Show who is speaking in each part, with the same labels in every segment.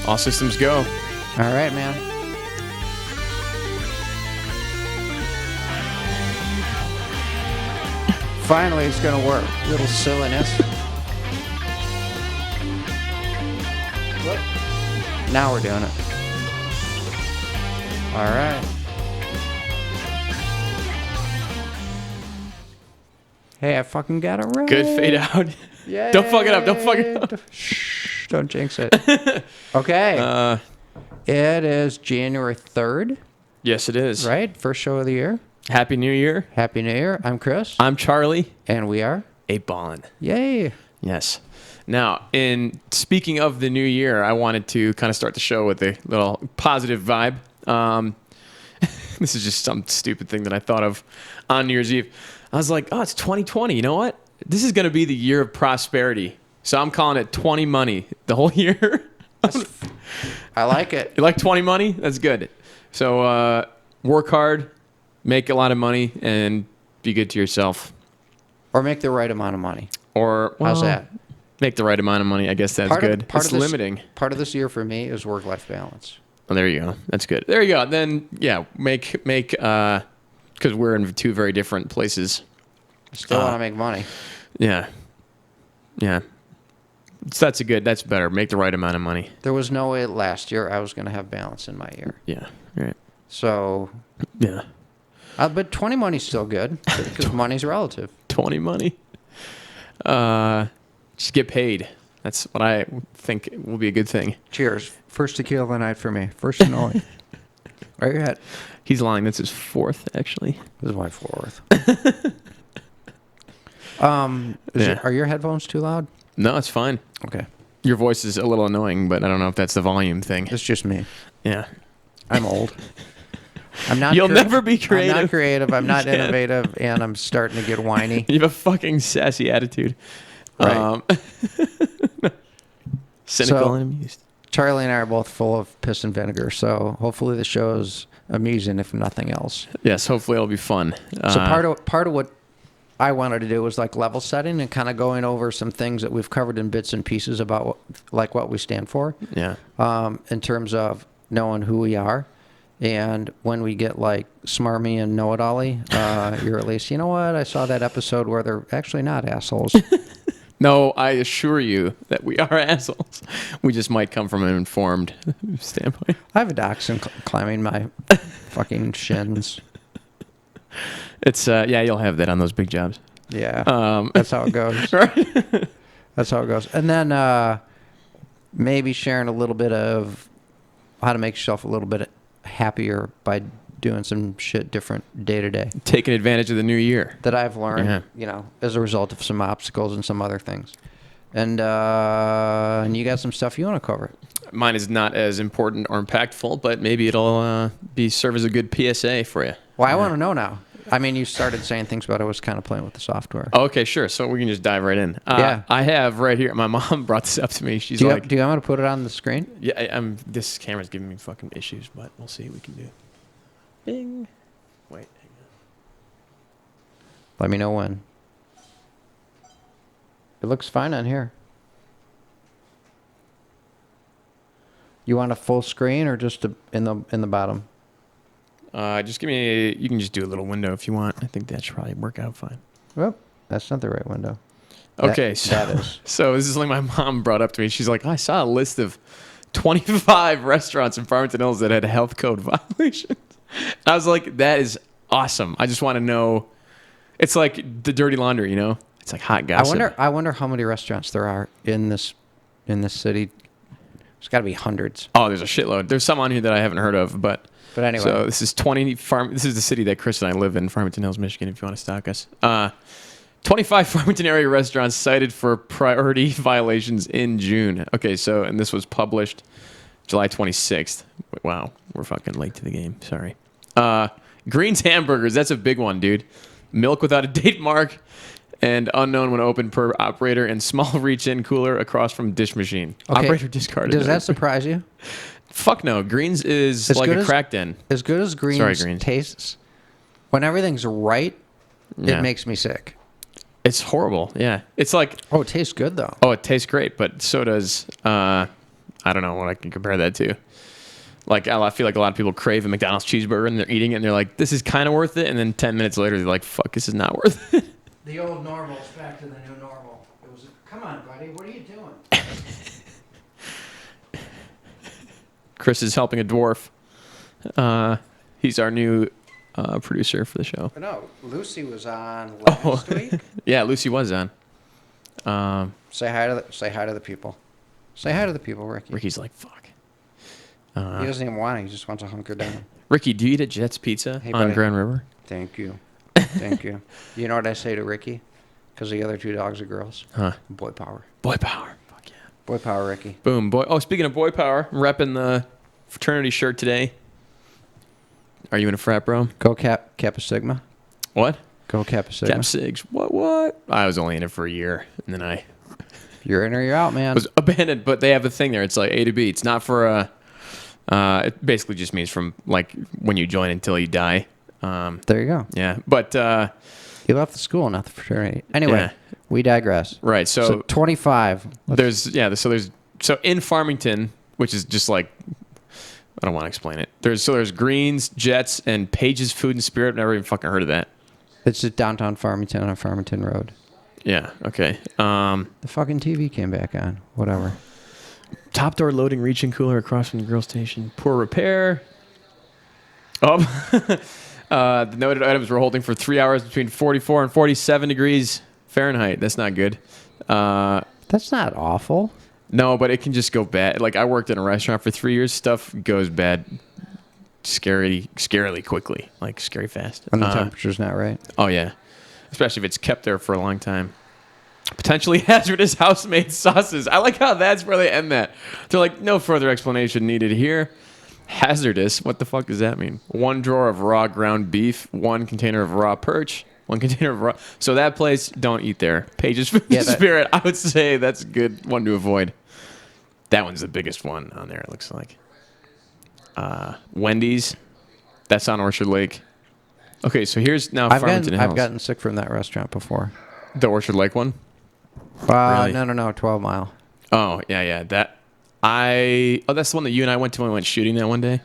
Speaker 1: All systems go.
Speaker 2: All right, man. Finally, it's going to work. Little silliness. Whoop. Now we're doing it. All right. Hey, I fucking got it right.
Speaker 1: Good fade out.
Speaker 2: Yay.
Speaker 1: Don't fuck it up. Don't fuck it up.
Speaker 2: Shh, don't jinx it. Okay. It is January 3rd,
Speaker 1: Yes, it is.
Speaker 2: right? First show of the year.
Speaker 1: Happy New Year.
Speaker 2: Happy New Year. I'm Chris.
Speaker 1: I'm Charlie.
Speaker 2: And we are.
Speaker 1: 8Ballin'.
Speaker 2: Yay.
Speaker 1: Yes. Now, in speaking of the new year, I wanted to kind of start the show with a little positive vibe. This is just some stupid thing that I thought of on New Year's Eve. I was like, oh, it's 2020. You know what? This is going to be the year of prosperity. So I'm calling it 20 money the whole year.
Speaker 2: I like it.
Speaker 1: You like 20 money? That's good. So work hard, make a lot of money, and be good to yourself.
Speaker 2: Or make the right amount of money.
Speaker 1: Or
Speaker 2: How's that?
Speaker 1: Make the right amount of money. I guess that's good. It's limiting.
Speaker 2: Part of this year for me is work-life balance.
Speaker 1: Oh, there you go. That's good. There you go. Then, yeah, make because we're in two very different places.
Speaker 2: Still want to make money.
Speaker 1: Yeah. Yeah. So that's better. Make the right amount of money.
Speaker 2: There was no way last year I was going to have balance in my year.
Speaker 1: Yeah. Right.
Speaker 2: So.
Speaker 1: Yeah.
Speaker 2: But 20 money's still good because money's relative.
Speaker 1: 20 money. Just get paid. That's what I think will be a good thing.
Speaker 2: Cheers. First tequila of the night for me. First and only. Right your head.
Speaker 1: He's lying. That's his fourth, actually.
Speaker 2: This is my fourth.
Speaker 1: Yeah.
Speaker 2: Are your headphones too loud?
Speaker 1: No, it's fine.
Speaker 2: Okay.
Speaker 1: Your voice is a little annoying, but I don't know if that's the volume thing.
Speaker 2: It's just me.
Speaker 1: Yeah.
Speaker 2: I'm old. I'm not.
Speaker 1: You'll never be creative.
Speaker 2: I'm not creative. I'm not
Speaker 1: You can't.
Speaker 2: innovative, and I'm starting to get whiny.
Speaker 1: You have a fucking sassy attitude.
Speaker 2: Right.
Speaker 1: Cynical
Speaker 2: So-
Speaker 1: and amused.
Speaker 2: Charlie and I are both full of piss and vinegar, so hopefully the show's amusing, if nothing else.
Speaker 1: Yes, hopefully it'll be fun.
Speaker 2: So part of what I wanted to do was like level setting and kind of going over some things that we've covered in bits and pieces about what we stand for.
Speaker 1: Yeah.
Speaker 2: In terms of knowing who we are. And when we get like smarmy and know-it-all-y, you're at least, you know what? I saw that episode where they're actually not assholes.
Speaker 1: No, I assure you that we are assholes. We just might come from an informed standpoint.
Speaker 2: I have a dachshund climbing my fucking shins.
Speaker 1: It's yeah, you'll have that on those big jobs.
Speaker 2: Yeah, that's how it goes.
Speaker 1: Right.
Speaker 2: That's how it goes. And then maybe sharing a little bit of how to make yourself a little bit happier by doing some shit different day to day
Speaker 1: Taking advantage of the new year.
Speaker 2: that I've learned, as a result of some obstacles and some other things. And you got some stuff you want to cover.
Speaker 1: Mine is not as important or impactful, but maybe it'll serve as a good PSA for you.
Speaker 2: Well, I want to know now. I mean, you started saying things about I was kind of playing with the software.
Speaker 1: Oh, okay, sure. So we can just dive right in.
Speaker 2: Yeah.
Speaker 1: I have right here. My mom brought this up to me. She's
Speaker 2: Do you
Speaker 1: like,
Speaker 2: want to put it on the screen?
Speaker 1: "Yeah, this camera's giving me fucking issues, but we'll see what we can do." Bing. Wait. Hang on.
Speaker 2: Let me know when. It looks fine on here. You want a full screen or just in the bottom?
Speaker 1: Just give me. You can just do a little window if you want. I think that should probably work out fine.
Speaker 2: Well, that's not the right window.
Speaker 1: Okay,
Speaker 2: that is.
Speaker 1: So this is something my mom brought up to me. She's like, I saw a list of 25 restaurants in Farmington Hills that had health code violations. I was like, that is awesome. I just want to know. It's like the dirty laundry, you know? It's like hot gossip.
Speaker 2: I wonder how many restaurants there are in this city. There's got to be hundreds.
Speaker 1: Oh, there's a shitload. There's some on here that I haven't heard of, but
Speaker 2: anyway.
Speaker 1: So this is This is the city that Chris and I live in, Farmington Hills, Michigan. If you want to stalk us, 25 Farmington area restaurants cited for priority violations in June. Okay, so and this was published July 26th. Wow, we're fucking late to the game. Sorry. Green's Hamburgers. That's a big one, dude. Milk without a date mark. And unknown when open per operator, and small reach-in cooler across from dish machine.
Speaker 2: Okay.
Speaker 1: Operator discarded.
Speaker 2: Does that surprise you?
Speaker 1: Fuck no. Greens is
Speaker 2: As
Speaker 1: like
Speaker 2: good
Speaker 1: a
Speaker 2: as-
Speaker 1: crack den.
Speaker 2: As good as Greens tastes, when everything's right,
Speaker 1: Yeah.
Speaker 2: it makes me sick.
Speaker 1: It's horrible. Yeah. It's like,
Speaker 2: Oh, it tastes good though.
Speaker 1: oh, it tastes great, but so does, I I don't know what I can compare that to. Like, I feel like a lot of people crave a McDonald's cheeseburger and they're eating it and they're like, this is kind of worth it. And then 10 minutes later, they're like, fuck, this is not worth it.
Speaker 2: The old normal is back to the new normal. It was, come on, buddy, what are you doing?
Speaker 1: Chris is helping a dwarf. He's our new producer for the show.
Speaker 2: No, Lucy was on last week.
Speaker 1: Yeah, Lucy was on.
Speaker 2: Say hi to the people. Say hi to the people, Ricky.
Speaker 1: Ricky's like, fuck.
Speaker 2: He doesn't even want it. He just wants to hunker down.
Speaker 1: Ricky, do you eat at Jet's Pizza
Speaker 2: Hey,
Speaker 1: on
Speaker 2: buddy.
Speaker 1: Grand River?
Speaker 2: Thank you. Thank you. You know what I say to Ricky? Because the other two dogs are girls.
Speaker 1: Huh.
Speaker 2: Boy power.
Speaker 1: Boy power. Fuck yeah.
Speaker 2: Boy power, Ricky.
Speaker 1: Boom, boy. Oh, speaking of boy power, I'm repping the fraternity shirt today. Are you in a frat, bro?
Speaker 2: Go Kappa Sigma.
Speaker 1: What?
Speaker 2: Go Kappa Sigma.
Speaker 1: Cap Sigs. What? I was only in it for a year, and then I
Speaker 2: You're in or you're out, man.
Speaker 1: was abandoned. But they have a thing there. It's like A to B. It's not for a. It basically just means from like when you join until you die.
Speaker 2: There you go.
Speaker 1: Yeah, but
Speaker 2: You left the school, not the fraternity. Anyway,
Speaker 1: Yeah.
Speaker 2: we digress.
Speaker 1: right.
Speaker 2: So 25.
Speaker 1: So in Farmington, which is just like, I don't want to explain it. There's Greens, Jets, and Page's Food and Spirit. I've never even fucking heard of that.
Speaker 2: It's just downtown Farmington on Farmington Road.
Speaker 1: Yeah. Okay.
Speaker 2: The fucking TV came back on. Whatever.
Speaker 1: Top door loading reaching cooler across from the grill station. Poor repair. Oh. The noted items were holding for 3 hours between 44 and 47 degrees Fahrenheit. That's not good.
Speaker 2: That's not awful.
Speaker 1: No, but it can just go bad. Like, I worked in a restaurant for 3 years. Stuff goes bad scarily quickly. Like, scary fast.
Speaker 2: When the temperature's not right.
Speaker 1: Oh, yeah. Especially if it's kept there for a long time. Potentially hazardous house-made sauces. I like how that's where they end that. They're like, no further explanation needed here. Hazardous? What the fuck does that mean? 1 drawer of raw ground beef, 1 container of raw perch, 1 container of raw... So that place, don't eat there. Page's Food
Speaker 2: Yeah,
Speaker 1: Spirit, I would say that's a good one to avoid. That one's the biggest one on there, it looks like. Wendy's. That's on Orchard Lake. Okay, so here's now Farmington Hills.
Speaker 2: I've gotten sick from that restaurant before.
Speaker 1: The Orchard Lake one? Really?
Speaker 2: No, 12 Mile.
Speaker 1: Oh, yeah. That's the one that you and I went to when we went shooting that one day?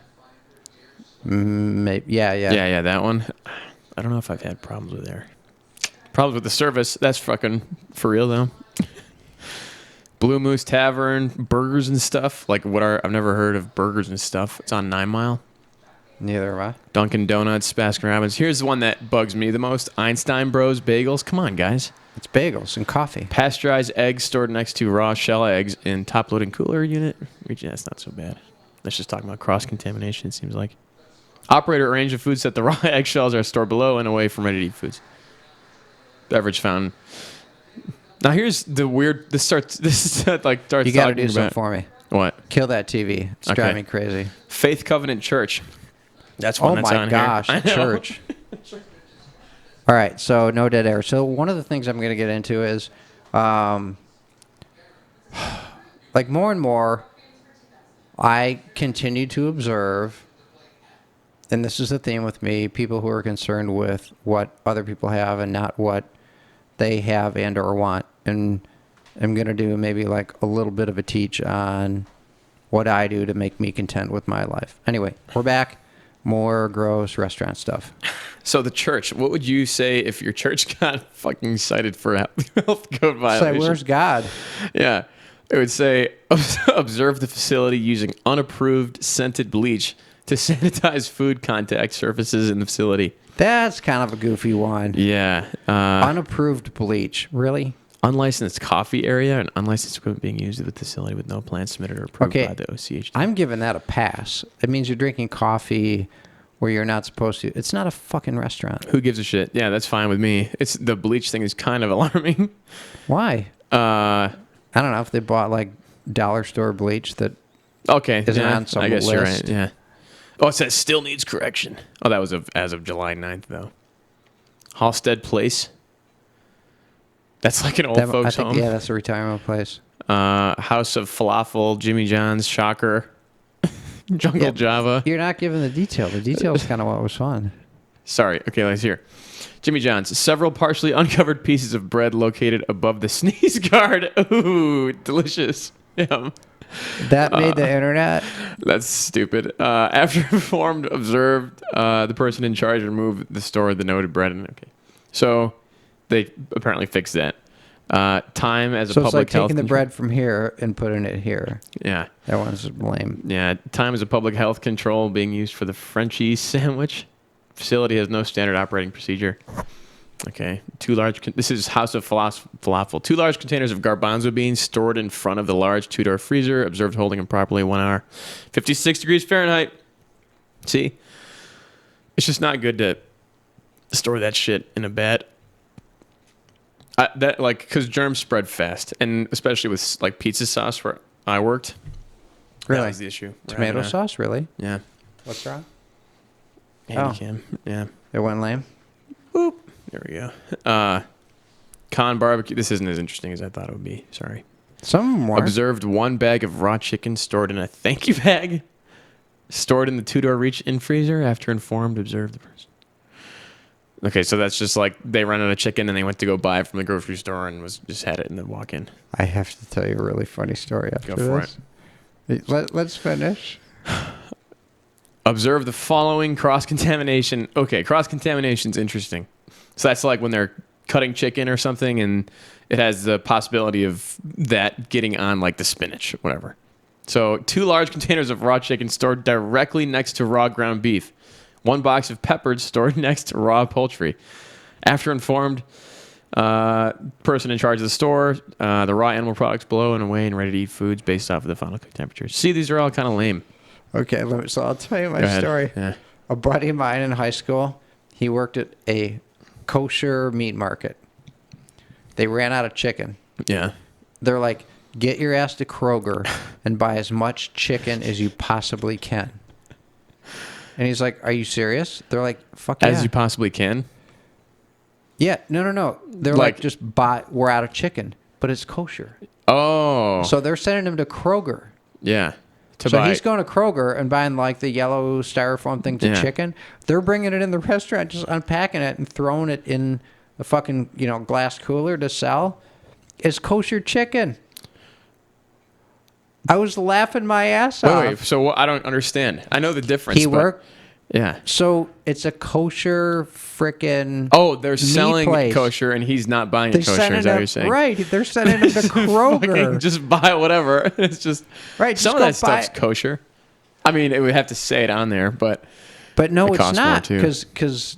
Speaker 2: Maybe, yeah.
Speaker 1: Yeah, that one. I don't know if I've had problems with there. Problems with the service. That's fucking for real, though. Blue Moose Tavern, burgers and stuff. Like, I've never heard of burgers and stuff. It's on 9 Mile.
Speaker 2: Neither have I.
Speaker 1: Dunkin' Donuts, Baskin Robbins. Here's the one that bugs me the most. Einstein Bros. Bagels. Come on, guys.
Speaker 2: It's bagels and coffee.
Speaker 1: Pasteurized eggs stored next to raw shell eggs in top-loading cooler unit. Yeah, that's not so bad. Let's just talk about cross-contamination, it seems like. Operator arranged the foods that the raw eggshells are stored below and away from ready-to-eat foods. Beverage fountain. Now here's the weird... This starts
Speaker 2: You got to
Speaker 1: talking
Speaker 2: do
Speaker 1: about...
Speaker 2: something for me.
Speaker 1: What?
Speaker 2: Kill that TV. It's
Speaker 1: Okay.
Speaker 2: driving me crazy.
Speaker 1: Faith Covenant Church. That's one
Speaker 2: Oh
Speaker 1: that's
Speaker 2: my
Speaker 1: on
Speaker 2: gosh,
Speaker 1: here. I know.
Speaker 2: church. All right, so no dead air. So one of the things I'm going to get into is, like more and more, I continue to observe, and this is the theme with me, people who are concerned with what other people have and not what they have and or want. And I'm going to do maybe like a little bit of a teach on what I do to make me content with my life. Anyway, we're back. More gross restaurant stuff.
Speaker 1: So the church, what would you say if your church got fucking cited for health code violation?
Speaker 2: Say, where's God?
Speaker 1: Yeah. It would say, observe the facility using unapproved scented bleach to sanitize food contact surfaces in the facility.
Speaker 2: That's kind of a goofy one.
Speaker 1: Yeah.
Speaker 2: Unapproved bleach. Really?
Speaker 1: Unlicensed coffee area and unlicensed equipment being used at the facility with no plan submitted or approved
Speaker 2: Okay.
Speaker 1: by the OCHD.
Speaker 2: I'm giving that a pass. It means you're drinking coffee where you're not supposed to. It's not a fucking restaurant.
Speaker 1: Who gives a shit? Yeah, that's fine with me. It's the bleach thing is kind of alarming.
Speaker 2: Why? I don't know if they bought like dollar store bleach that
Speaker 1: Okay.
Speaker 2: isn't
Speaker 1: yeah,
Speaker 2: on some
Speaker 1: I guess
Speaker 2: list.
Speaker 1: you're right. Yeah. Oh, it says still needs correction. Oh, that was as of July 9th, though. Halstead Place. That's like an old folks home.
Speaker 2: Yeah, that's a retirement place.
Speaker 1: House of Falafel, Jimmy John's, Shocker, Jungle
Speaker 2: Yeah.
Speaker 1: Java.
Speaker 2: You're not giving the detail. The detail is kind of what was fun.
Speaker 1: Sorry. Okay, let's hear. Jimmy John's. Several partially uncovered pieces of bread located above the sneeze guard. Ooh, delicious. Yeah.
Speaker 2: That made the internet.
Speaker 1: That's stupid. After informed, observed, the person in charge removed the store with the noted bread. Okay, so they apparently fixed that. Time as a
Speaker 2: So it's
Speaker 1: public
Speaker 2: like
Speaker 1: health
Speaker 2: taking the
Speaker 1: control-
Speaker 2: bread from here and putting it here.
Speaker 1: Yeah,
Speaker 2: That one's lame.
Speaker 1: yeah. Time as a public health control being used for the Frenchies sandwich. Facility has no standard operating procedure. Okay, this is House of Falafel. 2 large containers of garbanzo beans stored in front of the large 2-door freezer. Observed holding them properly 1 hour. 56 degrees Fahrenheit. See? It's just not good to store that shit in a bed. Because germs spread fast, and especially with like pizza sauce where I worked.
Speaker 2: Really?
Speaker 1: That was the issue.
Speaker 2: Tomato sauce, really?
Speaker 1: Yeah.
Speaker 2: What's wrong?
Speaker 1: Handycam. Yeah.
Speaker 2: It went lame.
Speaker 1: Boop. There we go. Con barbecue. This isn't as interesting as I thought it would be. Sorry.
Speaker 2: Some more.
Speaker 1: Observed 1 bag of raw chicken stored in a thank you bag. Stored in the 2-door reach-in freezer. After informed, observed the person. Okay, so that's just like they ran out of chicken and they went to go buy it from the grocery store and just had it and then walk in.
Speaker 2: I have to tell you a really funny story after
Speaker 1: Go for
Speaker 2: this. Let's finish.
Speaker 1: Observe the following cross-contamination. Okay, cross-contamination's interesting. So that's like when they're cutting chicken or something and it has the possibility of that getting on like the spinach, whatever. So 2 large containers of raw chicken stored directly next to raw ground beef. 1 box of peppers stored next to raw poultry. After informed, person in charge of the store, the raw animal products below and away and ready to eat foods based off of the final cook temperatures. See, these are all kind of lame.
Speaker 2: Okay, so I'll tell you
Speaker 1: Go
Speaker 2: my
Speaker 1: ahead.
Speaker 2: story.
Speaker 1: Yeah.
Speaker 2: A buddy of mine in high school, he worked at a kosher meat market. They ran out of chicken.
Speaker 1: Yeah.
Speaker 2: They're like, get your ass to Kroger and buy as much chicken as you possibly can. And he's like, are you serious? They're like, fuck yeah.
Speaker 1: As you possibly can.
Speaker 2: Yeah, no. They're like just we're out of chicken, but it's kosher.
Speaker 1: Oh.
Speaker 2: So they're sending him to Kroger.
Speaker 1: Yeah. To
Speaker 2: So
Speaker 1: buy.
Speaker 2: he's going to Kroger and buying like the yellow styrofoam thing to
Speaker 1: Yeah.
Speaker 2: chicken. They're bringing it in the restaurant, just unpacking it and throwing it in a fucking, glass cooler to sell. It's kosher chicken. I was laughing my ass off.
Speaker 1: Wait. So I don't understand. I know the difference.
Speaker 2: He
Speaker 1: but-
Speaker 2: worked.
Speaker 1: Yeah.
Speaker 2: So it's a kosher frickin'
Speaker 1: Oh, they're
Speaker 2: meat
Speaker 1: selling
Speaker 2: place.
Speaker 1: kosher and he's not buying
Speaker 2: They're
Speaker 1: it kosher.
Speaker 2: sending
Speaker 1: Is that what
Speaker 2: him,
Speaker 1: you're saying?
Speaker 2: right? They're sending him to Kroger.
Speaker 1: Fucking just buy whatever. It's just
Speaker 2: Right,
Speaker 1: Some
Speaker 2: just
Speaker 1: of that
Speaker 2: go buy
Speaker 1: stuff's
Speaker 2: it.
Speaker 1: kosher. I mean, it would have to say it on there, but
Speaker 2: But no,
Speaker 1: It
Speaker 2: it's
Speaker 1: costs more,
Speaker 2: not
Speaker 1: too.
Speaker 2: because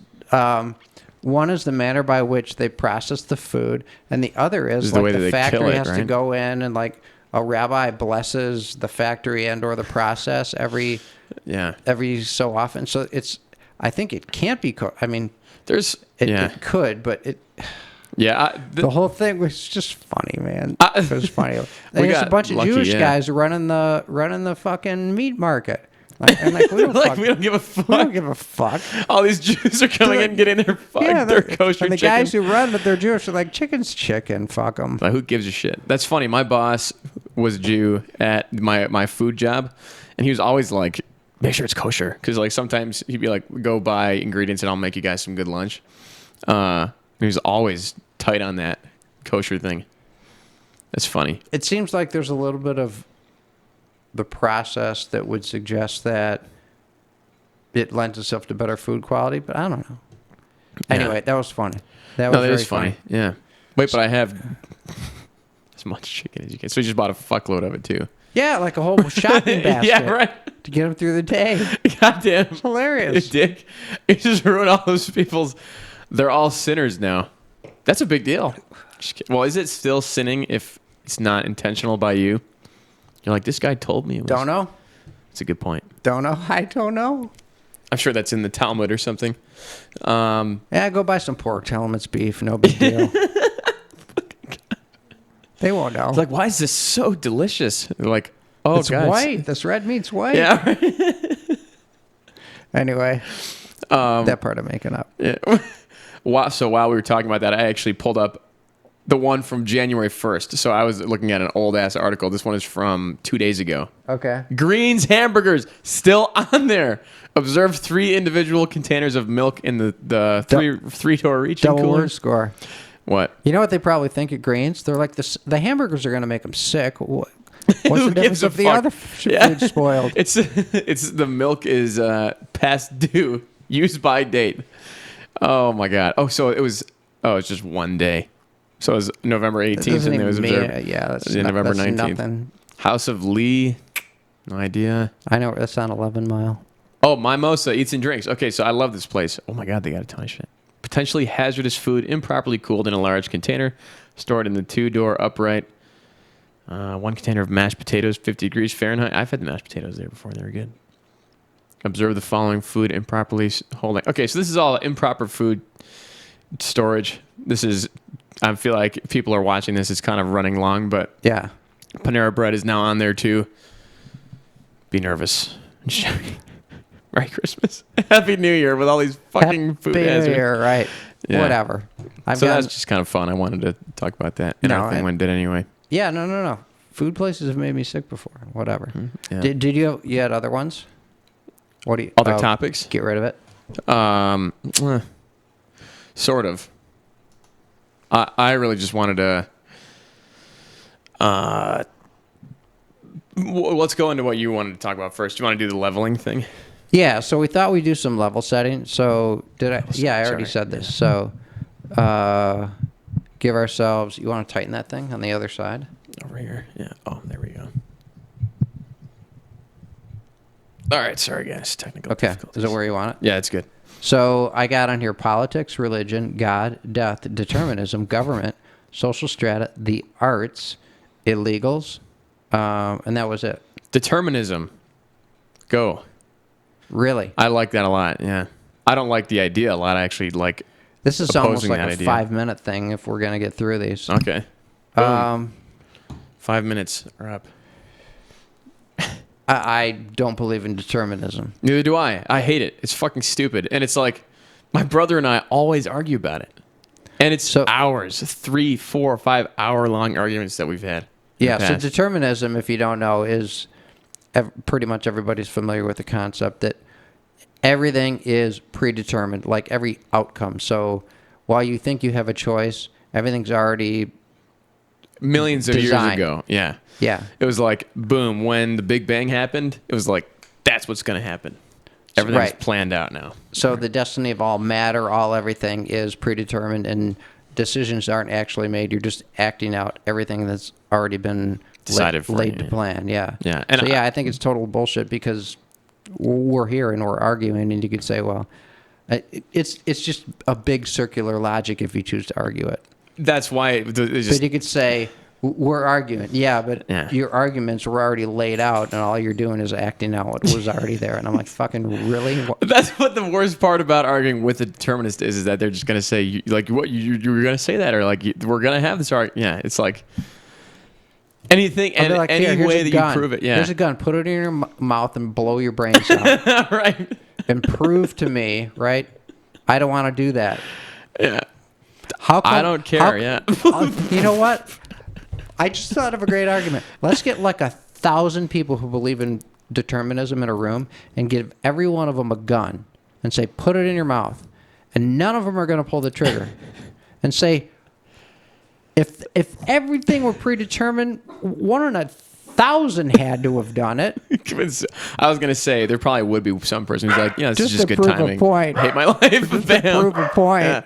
Speaker 2: one is the manner by which they process the food, and the other is
Speaker 1: the way
Speaker 2: like
Speaker 1: that
Speaker 2: the
Speaker 1: they kill
Speaker 2: factory
Speaker 1: it,
Speaker 2: has to
Speaker 1: right?
Speaker 2: go in and like a rabbi blesses the factory and or the process every
Speaker 1: yeah.
Speaker 2: so often. So I think it can't be. I mean,
Speaker 1: There's
Speaker 2: it could, but it.
Speaker 1: yeah.
Speaker 2: The whole thing was just funny, man. It was funny.
Speaker 1: We
Speaker 2: There's a
Speaker 1: got
Speaker 2: bunch of
Speaker 1: lucky,
Speaker 2: Jewish
Speaker 1: yeah.
Speaker 2: guys running the fucking meat market. And like, we don't,
Speaker 1: like we don't give a fuck.
Speaker 2: we don't give a fuck.
Speaker 1: All these Jews are coming in getting their
Speaker 2: Yeah,
Speaker 1: their kosher
Speaker 2: and the
Speaker 1: chicken.
Speaker 2: guys who run it, they're Jewish. They're like, chicken's chicken. Fuck them.
Speaker 1: Like, who gives a shit? That's funny. My boss was Jew at my food job, and he was always like, make sure it's kosher. Because like sometimes he'd be like, go buy ingredients and I'll make you guys some good lunch. He was always tight on that kosher thing. That's funny.
Speaker 2: It seems like there's a little bit of the process that would suggest that it lends itself to better food quality, but I don't know.
Speaker 1: Yeah.
Speaker 2: Anyway, that was funny. That
Speaker 1: No,
Speaker 2: was
Speaker 1: that
Speaker 2: very
Speaker 1: is funny. Yeah. Wait, but I have as much chicken as you can. So he just bought a fuckload of it too.
Speaker 2: Yeah, like a whole shopping basket.
Speaker 1: Yeah, right.
Speaker 2: To get them through the day.
Speaker 1: Goddamn.
Speaker 2: Hilarious.
Speaker 1: Dick. He just ruined all those people's. They're all sinners now. That's a big deal. Just kidding. Well, is it still sinning if it's not intentional by you? You're like, this guy told me it was.
Speaker 2: Don't know.
Speaker 1: It's a good point.
Speaker 2: Don't know. I don't know.
Speaker 1: I'm sure that's in the Talmud or something.
Speaker 2: Yeah, go buy some pork. Tell them it's beef. No big deal. They won't know.
Speaker 1: It's like, why is this so delicious? They're like, oh,
Speaker 2: it's
Speaker 1: God.
Speaker 2: white. This red meat's white.
Speaker 1: Yeah. Right.
Speaker 2: Anyway, that part I'm making up.
Speaker 1: Yeah. So while we were talking about that, I actually pulled up the one from January 1st. So I was looking at an old ass article. This one is from 2 days ago.
Speaker 2: Okay.
Speaker 1: Greens hamburgers still on there. Observed 3 individual containers of milk in the three-door reaching
Speaker 2: Double
Speaker 1: cooler.
Speaker 2: word score.
Speaker 1: What?
Speaker 2: You know what they probably think at Greens? They're like, the hamburgers are going to make them sick. What's
Speaker 1: Who
Speaker 2: the difference
Speaker 1: gives a
Speaker 2: if the
Speaker 1: fuck?
Speaker 2: other food's spoiled?
Speaker 1: It's the milk is past due, used by date. Oh my god. Oh, so it was. Oh, it's just one day. So it was November 18th, and it was observed.
Speaker 2: Yeah, that's
Speaker 1: November
Speaker 2: that's
Speaker 1: 19th.
Speaker 2: nothing.
Speaker 1: House of Lee. No idea.
Speaker 2: I know that's on 11 Mile.
Speaker 1: Oh, Mimosa Eats and Drinks. Okay, so I love this place. Oh my god, they got a ton of shit. Potentially hazardous food, improperly cooled in a large container, stored in the 2-door upright. 1 container of mashed potatoes, 50 degrees Fahrenheit. I've had the mashed potatoes there before. They were good. Observe the following food improperly holding. Okay, so this is all improper food storage. This is, I feel like if people are watching this, it's kind of running long, but
Speaker 2: Yeah.
Speaker 1: Panera Bread is now on there too. Be nervous. Merry Christmas. Happy New Year with all these fucking food
Speaker 2: Happy New
Speaker 1: hazards.
Speaker 2: Year, right?
Speaker 1: Yeah.
Speaker 2: Whatever.
Speaker 1: So that's just kind of fun. I wanted to talk about that. And
Speaker 2: No,
Speaker 1: everything went did anyway.
Speaker 2: Yeah, no. Food places have made me sick before. Whatever.
Speaker 1: Yeah.
Speaker 2: Did you had other ones? What do you
Speaker 1: Other topics?
Speaker 2: Get rid of it.
Speaker 1: Sort of. I really just wanted to. Let's go into what you wanted to talk about first. Do you want to do the leveling thing?
Speaker 2: Yeah, so we thought we'd do some level setting. So did I? Yeah, I already
Speaker 1: sorry.
Speaker 2: said this. So give ourselves. You want to tighten that thing on the other side?
Speaker 1: Over here. Yeah. Oh, there we go. All right. Sorry, guys. Technical
Speaker 2: Okay.
Speaker 1: difficulties.
Speaker 2: Is it where you want it?
Speaker 1: Yeah, it's good.
Speaker 2: So I got on here politics, religion, God, death, determinism, government, social strata, the arts, illegals, and that was it.
Speaker 1: Determinism. Go.
Speaker 2: Really?
Speaker 1: I like that a lot. Yeah. I don't like the idea a lot. I actually like.
Speaker 2: This is almost
Speaker 1: opposing
Speaker 2: like
Speaker 1: that
Speaker 2: a
Speaker 1: idea.
Speaker 2: 5-minute thing if we're going to get through these.
Speaker 1: Okay. 5 minutes are up.
Speaker 2: I don't believe in determinism.
Speaker 1: Neither do I. I hate it. It's fucking stupid. And it's like, my brother and I always argue about it. And it's hours, 3, 4, 5 hour long arguments that we've had. in
Speaker 2: Yeah,
Speaker 1: the
Speaker 2: so
Speaker 1: past.
Speaker 2: determinism, if you don't know, is pretty much everybody's familiar with the concept that everything is predetermined, like every outcome. So while you think you have a choice, everything's already
Speaker 1: Millions of
Speaker 2: designed.
Speaker 1: years ago. Yeah.
Speaker 2: Yeah.
Speaker 1: It was like, boom, when the Big Bang happened, it was like, that's what's going to happen. Everything's
Speaker 2: Right.
Speaker 1: planned out now.
Speaker 2: So the destiny of all matter, all everything is predetermined, and decisions aren't actually made. You're just acting out everything that's already been
Speaker 1: Decided for
Speaker 2: laid
Speaker 1: you,
Speaker 2: to
Speaker 1: yeah.
Speaker 2: plan. Yeah.
Speaker 1: Yeah, and
Speaker 2: So I think it's total bullshit because we're here and we're arguing, and you could say, well, it's just a big circular logic if you choose to argue it.
Speaker 1: That's why it
Speaker 2: But
Speaker 1: just,
Speaker 2: you could say, we're arguing. Yeah, but
Speaker 1: Yeah.
Speaker 2: your arguments were already laid out, and all you're doing is acting out what was already there. And I'm like, fucking really?
Speaker 1: that's what the worst part about arguing with a determinist is that they're just going to say, like, what, you were going to say that, or like, we're going to have this argument. Yeah, it's like anything,
Speaker 2: I'll be
Speaker 1: and
Speaker 2: like,
Speaker 1: any
Speaker 2: "Here, here's
Speaker 1: way
Speaker 2: a
Speaker 1: that
Speaker 2: gun.
Speaker 1: you prove it. Yeah.
Speaker 2: Here's a gun. Put it in your mouth and blow your brains out.
Speaker 1: Right.
Speaker 2: And prove to me, right? I don't want to do that.
Speaker 1: Yeah.
Speaker 2: How come,
Speaker 1: I don't care. Yeah.
Speaker 2: You know what? I just thought of a great argument. Let's get like 1,000 people who believe in determinism in a room and give every one of them a gun and say, put it in your mouth. And none of them are going to pull the trigger. And say, if everything were predetermined, 1,000 had to have done it.
Speaker 1: I was gonna say there probably would be some person who's like, yeah, this
Speaker 2: Just
Speaker 1: is just
Speaker 2: to
Speaker 1: good
Speaker 2: prove a
Speaker 1: timing.
Speaker 2: point.
Speaker 1: Hate my life.
Speaker 2: Just to
Speaker 1: Bam.
Speaker 2: prove a point.
Speaker 1: Yeah.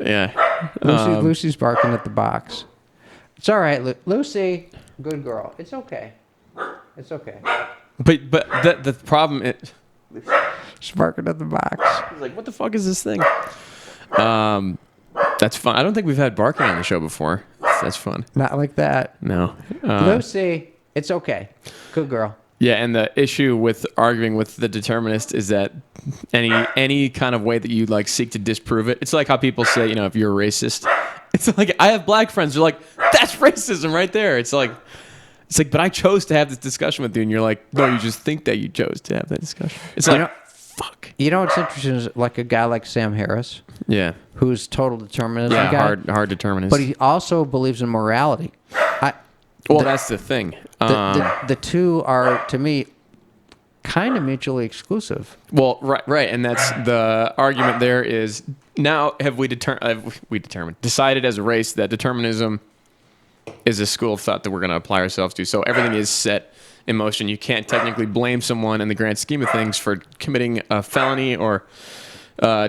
Speaker 1: Yeah.
Speaker 2: Lucy's barking at the box. It's all right, Lucy. Good girl. It's okay. It's okay.
Speaker 1: But the problem is,
Speaker 2: She's barking at the box.
Speaker 1: he's like, what the fuck is this thing? That's fun. I don't think we've had barking on the show before. That's fun.
Speaker 2: Not like that.
Speaker 1: No.
Speaker 2: Lucy, it's okay. Good girl.
Speaker 1: Yeah, and the issue with arguing with the determinist is that any kind of way that you like seek to disprove it, it's like how people say, you know, if you're a racist, it's like I have black friends who are like, that's racism right there. It's like, but I chose to have this discussion with you, and you're like, no, you just think that you chose to have that discussion. It's
Speaker 2: You
Speaker 1: like,
Speaker 2: know-
Speaker 1: fuck.
Speaker 2: You know what's interesting is like a guy like Sam Harris,
Speaker 1: Yeah,
Speaker 2: who's total determinism
Speaker 1: yeah,
Speaker 2: guy,
Speaker 1: hard determinist.
Speaker 2: but he also believes in morality.
Speaker 1: Well, that's the thing.
Speaker 2: The two are, to me, kind of mutually exclusive.
Speaker 1: Well, right, and that's the argument. There is now have we decided as a race that determinism is a school of thought that we're going to apply ourselves to. So everything is set in motion. You can't technically blame someone in the grand scheme of things for committing a felony or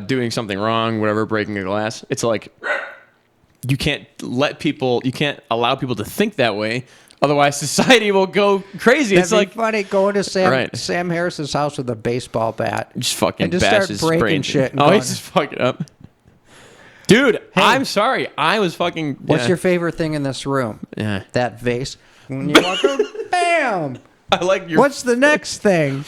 Speaker 1: doing something wrong, whatever, breaking a glass. It's like you can't allow people to think that way. Otherwise, society will go crazy.
Speaker 2: That'd
Speaker 1: It's like
Speaker 2: be funny going to
Speaker 1: Right.
Speaker 2: Sam Harris's house with a baseball bat.
Speaker 1: just fucking
Speaker 2: And just
Speaker 1: bash
Speaker 2: start
Speaker 1: his
Speaker 2: breaking
Speaker 1: brain.
Speaker 2: shit and
Speaker 1: Oh,
Speaker 2: going-
Speaker 1: he's just fucking up. Dude, I'm sorry. I was fucking.
Speaker 2: What's
Speaker 1: yeah.
Speaker 2: your favorite thing in this room?
Speaker 1: Yeah.
Speaker 2: That vase. When you walk in, bam.
Speaker 1: I like your.
Speaker 2: What's the next thing?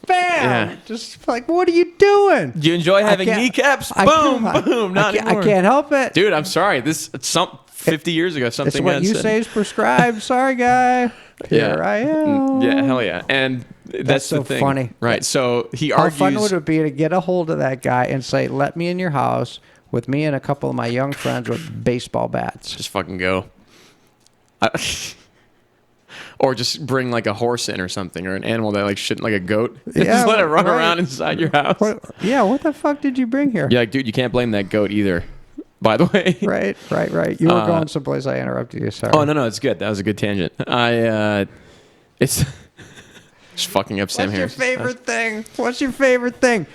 Speaker 2: Bam.
Speaker 1: Yeah.
Speaker 2: Just like, what are you doing?
Speaker 1: Do you enjoy having
Speaker 2: can't-
Speaker 1: kneecaps?
Speaker 2: I
Speaker 1: Boom,
Speaker 2: can't-
Speaker 1: boom. Not
Speaker 2: I
Speaker 1: anymore.
Speaker 2: can't help it.
Speaker 1: Dude, I'm sorry. This 50 years ago
Speaker 2: It's
Speaker 1: something.
Speaker 2: what
Speaker 1: got
Speaker 2: you
Speaker 1: said.
Speaker 2: say is prescribed. Sorry, guy. Here I am.
Speaker 1: Yeah, hell yeah. And that's
Speaker 2: so
Speaker 1: the thing.
Speaker 2: funny.
Speaker 1: Right. So he
Speaker 2: How
Speaker 1: argues.
Speaker 2: fun would it be to get a hold of that guy and say, let me in your house with me and a couple of my young friends with baseball bats?
Speaker 1: Just fucking go. Or just bring like a horse in or something, or an animal that like shouldn't, like a goat.
Speaker 2: Yeah,
Speaker 1: just let it run
Speaker 2: right.
Speaker 1: around inside your house.
Speaker 2: What the fuck did you bring here?
Speaker 1: You're like, dude, you can't blame that goat either. By the way.
Speaker 2: Right. You were going someplace. I interrupted you. Sorry.
Speaker 1: Oh no, it's good. That was a good tangent. It's just fucking up Sam
Speaker 2: What's your
Speaker 1: Harris.
Speaker 2: favorite thing? What's your favorite thing?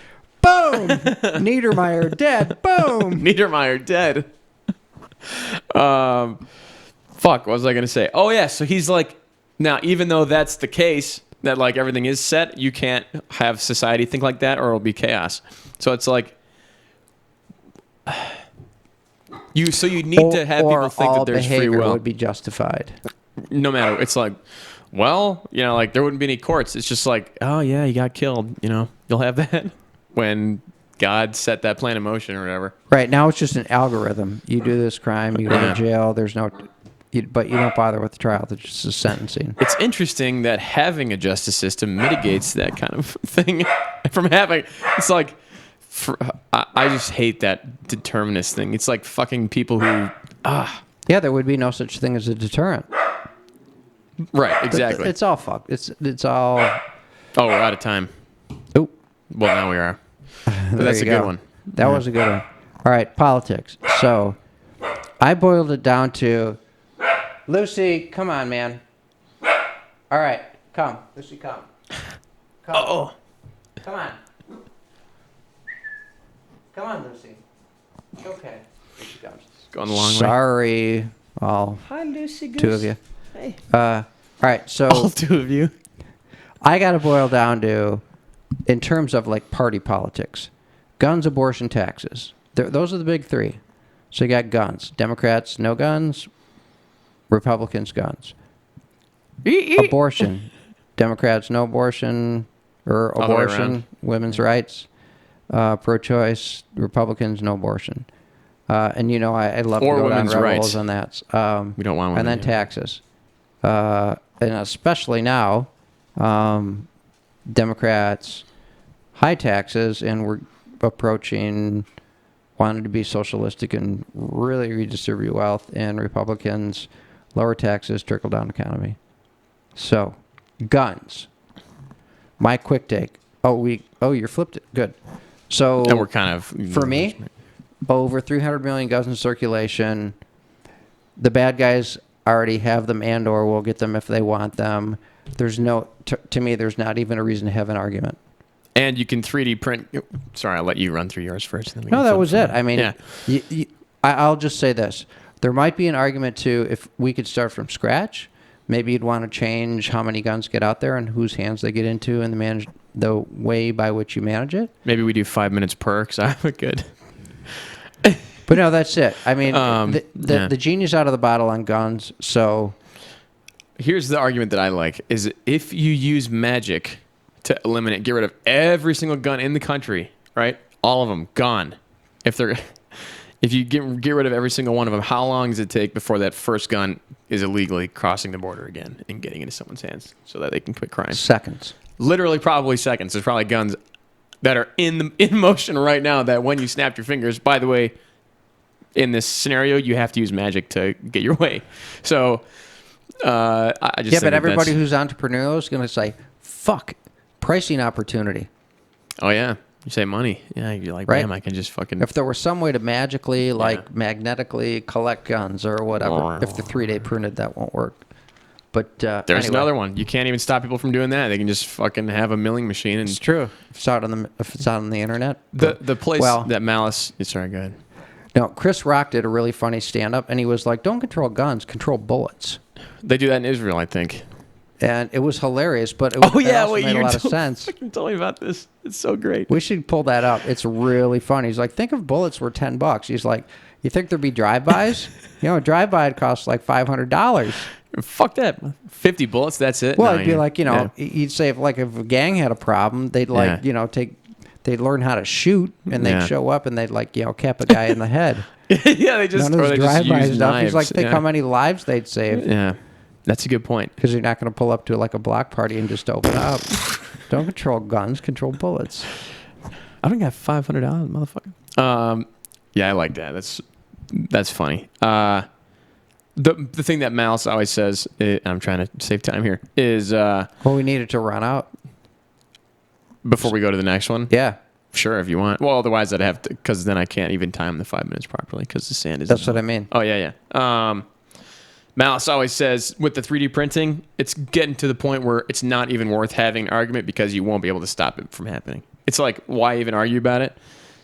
Speaker 2: Boom! Niedermeyer dead. Boom!
Speaker 1: Niedermeyer dead. Fuck, what was I gonna say? Oh yeah, so he's like, now even though that's the case, that like everything is set, you can't have society think like that, or it'll be chaos. So it's like, you need to have people think
Speaker 2: all
Speaker 1: that there's free
Speaker 2: behavior
Speaker 1: will.
Speaker 2: would be justified.
Speaker 1: No matter, it's like, well, like there wouldn't be any courts. It's just like, oh yeah, you got killed. You'll have that when God set that plan in motion or whatever.
Speaker 2: Right now, it's just an algorithm. You do this crime, you go
Speaker 1: Yeah.
Speaker 2: to jail. There's no, but you don't bother with the trial. There's just a sentencing.
Speaker 1: It's interesting that having a justice system mitigates that kind of thing from having. It's like, I just hate that determinist thing. It's like fucking people who,
Speaker 2: Yeah, there would be no such thing as a deterrent.
Speaker 1: right, exactly.
Speaker 2: It's all fucked. It's all.
Speaker 1: Oh, we're out of time.
Speaker 2: Oh,
Speaker 1: Well, now we are. But
Speaker 2: there
Speaker 1: that's a
Speaker 2: you
Speaker 1: good
Speaker 2: go.
Speaker 1: one.
Speaker 2: That was a good one. All right, politics. So, I boiled it down to, Lucy, come on, man. All right, come, Lucy, come.
Speaker 1: Oh,
Speaker 2: Come on. Come on, Lucy. Okay. Here she comes.
Speaker 1: going the long way.
Speaker 2: Sorry, all
Speaker 3: Hi, Lucy Goose.
Speaker 2: two of you.
Speaker 3: Hey.
Speaker 2: All right, so
Speaker 1: All two of you.
Speaker 2: I got to boil down to, in terms of like party politics, guns, abortion, taxes. Those are the big three. So you got guns. Democrats, no guns. Republicans, guns. Abortion. Democrats, no abortion. Or
Speaker 1: Other way
Speaker 2: abortion,
Speaker 1: around.
Speaker 2: women's rights. Pro-choice. Republicans, no abortion. And I love
Speaker 1: Or
Speaker 2: to go down
Speaker 1: women's
Speaker 2: rabbit
Speaker 1: rights.
Speaker 2: holes on that.
Speaker 1: We don't want one.
Speaker 2: And then taxes. And especially now, Democrats, high taxes, and we're approaching wanting to be socialistic and really redistribute wealth, and Republicans, lower taxes, trickle-down economy. So, guns. My quick take. Oh, you flipped it. Good. So,
Speaker 1: And we're kind of.
Speaker 2: for me, over 300 million guns in circulation. The bad guys already have them and/or will get them if they want them. There's no, to me, there's not even a reason to have an argument.
Speaker 1: And you can 3D print. Sorry, I'll let you run through yours first. Then we
Speaker 2: No,
Speaker 1: can
Speaker 2: that
Speaker 1: flip
Speaker 2: was
Speaker 1: from
Speaker 2: it.
Speaker 1: there.
Speaker 2: I mean,
Speaker 1: yeah.
Speaker 2: I'll just say this. There might be an argument too if we could start from scratch. Maybe you'd want to change how many guns get out there and whose hands they get into and the way by which you manage it.
Speaker 1: Maybe we do 5 minutes per, because I have a good.
Speaker 2: But no, that's it. I mean,
Speaker 1: yeah.
Speaker 2: the genie's out of the bottle on guns. So
Speaker 1: Here's the argument that I like: is if you use magic to get rid of every single gun in the country, right? All of them gone. If you get rid of every single one of them, how long does it take before that first gun is illegally crossing the border again and getting into someone's hands so that they can quit crime?
Speaker 2: seconds.
Speaker 1: Literally, probably seconds. There's probably guns that are in motion right now that when you snapped your fingers. By the way, in this scenario, you have to use magic to get your way. So, I just
Speaker 2: Yeah,
Speaker 1: think
Speaker 2: but
Speaker 1: that
Speaker 2: everybody
Speaker 1: that's-
Speaker 2: who's entrepreneurial is going to say, "Fuck, pricing opportunity."
Speaker 1: Oh yeah, You say money. Yeah, you're like,
Speaker 2: Right.
Speaker 1: damn, I can just fucking.
Speaker 2: If there was some way to magically, like magnetically collect guns or whatever, if the 3D printed, that won't work. But
Speaker 1: There's
Speaker 2: anyway,
Speaker 1: another one. You can't even stop people from doing that. They can just fucking have a milling machine. And
Speaker 2: It's true. If it's out on the internet.
Speaker 1: the place
Speaker 2: Well-
Speaker 1: that Malice. Sorry, go ahead.
Speaker 2: No, Chris Rock did a really funny stand-up, and he was like, "Don't control guns, control bullets."
Speaker 1: They do that in Israel, I think.
Speaker 2: And it was hilarious, but it, it also made a lot of sense.
Speaker 1: Fucking tell me about this. It's so great.
Speaker 2: We should pull that up. It's really funny. He's like, think if bullets were $10. He's like, you think there'd be drive-bys? A drive-by costs like $500.
Speaker 1: Fuck that. 50 bullets. That's it.
Speaker 2: Well,
Speaker 1: No,
Speaker 2: it'd be
Speaker 1: you-
Speaker 2: like,
Speaker 1: yeah.
Speaker 2: you'd say if a gang had a problem, they'd like,
Speaker 1: Yeah.
Speaker 2: they'd learn how to shoot, and they'd
Speaker 1: Yeah.
Speaker 2: show up and they'd like, cap a guy in the head.
Speaker 1: yeah, they just
Speaker 2: None of
Speaker 1: or
Speaker 2: this
Speaker 1: they just
Speaker 2: drive-by
Speaker 1: use
Speaker 2: stuff.
Speaker 1: knives.
Speaker 2: He's like, think
Speaker 1: yeah.
Speaker 2: how many lives they'd save.
Speaker 1: Yeah, that's a good point.
Speaker 2: Because you're not going to pull up to like a block party and just open up. Don't control guns, control bullets.
Speaker 1: I don't got $500, motherfucker. Yeah, I like that. That's funny. The thing that Malice always says, I'm trying to save time here, is
Speaker 2: Well, we needed to run out.
Speaker 1: before we go to the next one.
Speaker 2: Yeah,
Speaker 1: Sure, if you want. Well, otherwise I'd have to, because then I can't even time the 5 minutes properly because the sand is.
Speaker 2: that's what I mean.
Speaker 1: Oh yeah. Malice always says with the 3D printing, it's getting to the point where it's not even worth having an argument because you won't be able to stop it from happening. It's like, why even argue about it?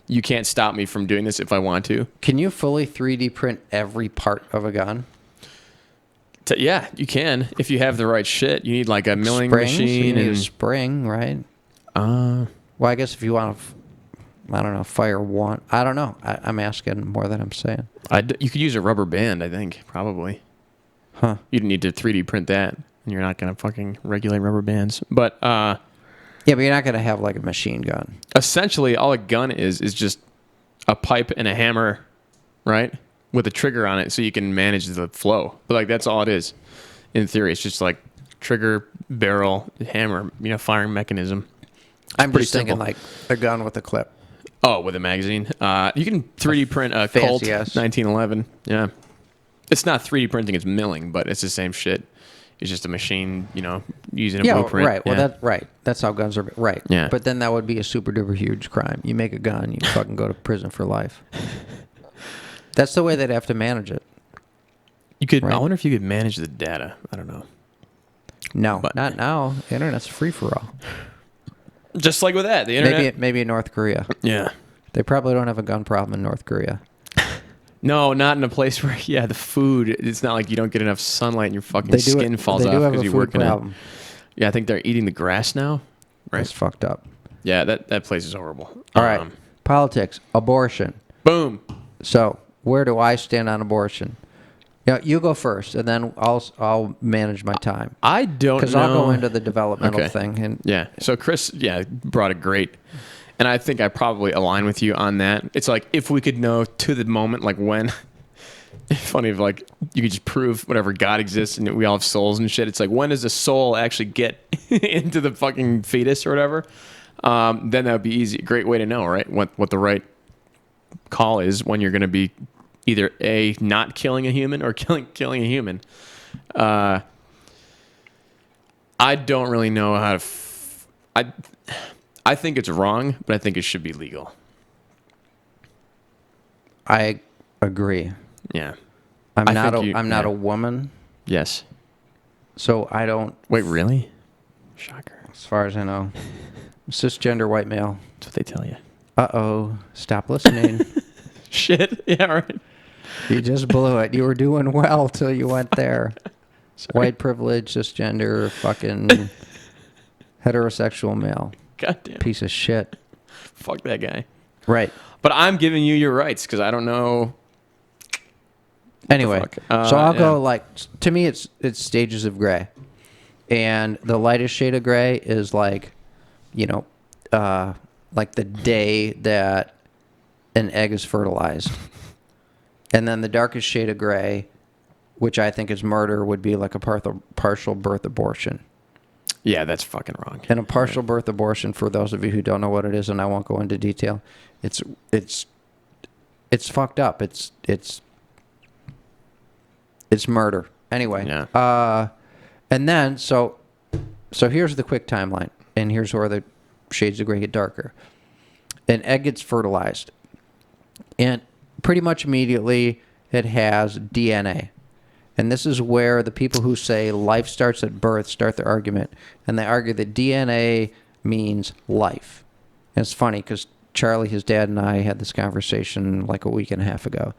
Speaker 1: You can't stop me from doing this if I want to.
Speaker 2: Can you fully 3D print every part of a gun?
Speaker 1: Yeah, you can if you have the right shit. You need like a milling
Speaker 2: Springs?
Speaker 1: machine
Speaker 2: You need a
Speaker 1: and
Speaker 2: spring, right?
Speaker 1: uh,
Speaker 2: Well, I guess if you want to, I don't know, fire one. I don't know. I'm asking more than I'm saying.
Speaker 1: you could use a rubber band. I think probably.
Speaker 2: Huh.
Speaker 1: You'd need to 3D print that, and you're not gonna fucking regulate rubber bands. But
Speaker 2: Yeah, but you're not going to have like a machine gun.
Speaker 1: essentially, all a gun is just a pipe and a hammer, right, with a trigger on it, so you can manage the flow. But like that's all it is. In theory, it's just like trigger, barrel, hammer, firing mechanism.
Speaker 2: I'm
Speaker 1: pretty
Speaker 2: just thinking
Speaker 1: simple.
Speaker 2: like a gun with a clip.
Speaker 1: Oh, with a magazine. You can 3D print a Colt
Speaker 2: fancy ass.
Speaker 1: 1911. Yeah. It's not 3D printing, it's milling, but it's the same shit. It's just a machine, using a
Speaker 2: Yeah,
Speaker 1: blueprint.
Speaker 2: right. Well,
Speaker 1: yeah.
Speaker 2: that's how guns are. Right.
Speaker 1: Yeah.
Speaker 2: But then that would be a super duper huge crime. You make a gun, you fucking go to prison for life. That's the way they'd have to manage it.
Speaker 1: You could. I
Speaker 2: Right.
Speaker 1: wonder if you could manage the data. I don't know.
Speaker 2: No,
Speaker 1: But-
Speaker 2: not now. The internet's free for all.
Speaker 1: Just like with that, the internet.
Speaker 2: Maybe in North Korea.
Speaker 1: Yeah.
Speaker 2: They probably don't have a gun problem in North Korea.
Speaker 1: No, not in a place where the food. It's not like you don't get enough sunlight and your fucking skin falls
Speaker 2: they
Speaker 1: off
Speaker 2: do have a
Speaker 1: because you're
Speaker 2: food
Speaker 1: working out.
Speaker 2: problem.
Speaker 1: Yeah, I think they're eating the grass now. Right.
Speaker 2: That's fucked up.
Speaker 1: Yeah, that place is horrible.
Speaker 2: All right. Politics, abortion.
Speaker 1: Boom.
Speaker 2: So where do I stand on abortion? Yeah, you go first, and then I'll manage my time
Speaker 1: I don't know.
Speaker 2: because I'll go into the developmental
Speaker 1: Okay.
Speaker 2: thing. And
Speaker 1: Yeah. So Chris, brought a great, and I think I probably align with you on that. It's like if we could know to the moment, like when. Funny if like you could just prove whatever God exists and we all have souls and shit. It's like when does a soul actually get into the fucking fetus or whatever? Then that would be easy. Great way to know, right? What the right call is when you're going to be either A, not killing a human or killing a human. I don't really know how to. I think it's wrong, but I think it should be legal.
Speaker 2: I agree.
Speaker 1: Yeah.
Speaker 2: I'm
Speaker 1: I
Speaker 2: not
Speaker 1: think
Speaker 2: a
Speaker 1: yeah.
Speaker 2: woman,
Speaker 1: Yes.
Speaker 2: so I don't.
Speaker 1: Wait, really? Shocker.
Speaker 2: As far as I know, cisgender white male.
Speaker 1: That's what they tell you.
Speaker 2: Uh-oh. Stop listening.
Speaker 1: Shit. Yeah, right.
Speaker 2: You just blew it. You were doing well till you went there. White privilege, cisgender, fucking heterosexual male.
Speaker 1: Goddamn.
Speaker 2: Piece of shit.
Speaker 1: Fuck that guy.
Speaker 2: Right.
Speaker 1: But I'm giving you your rights because I don't know.
Speaker 2: Anyway,
Speaker 1: fuck?
Speaker 2: so I'll
Speaker 1: Yeah.
Speaker 2: go like, to me it's stages of gray. And the lightest shade of gray is like, like the day that an egg is fertilized. And then the darkest shade of gray, which I think is murder, would be like a partial birth abortion.
Speaker 1: Yeah, that's fucking wrong.
Speaker 2: And a partial birth abortion, for those of you who don't know what it is, and I won't go into detail, it's fucked up. It's murder. Anyway.
Speaker 1: Yeah.
Speaker 2: And then so here's the quick timeline, and here's where the shades of gray get darker. an egg gets fertilized, and pretty much immediately it has DNA. And this is where the people who say life starts at birth start their argument. And they argue that DNA means life. And it's funny because Charlie, his dad, and I had this conversation like a week and a half ago.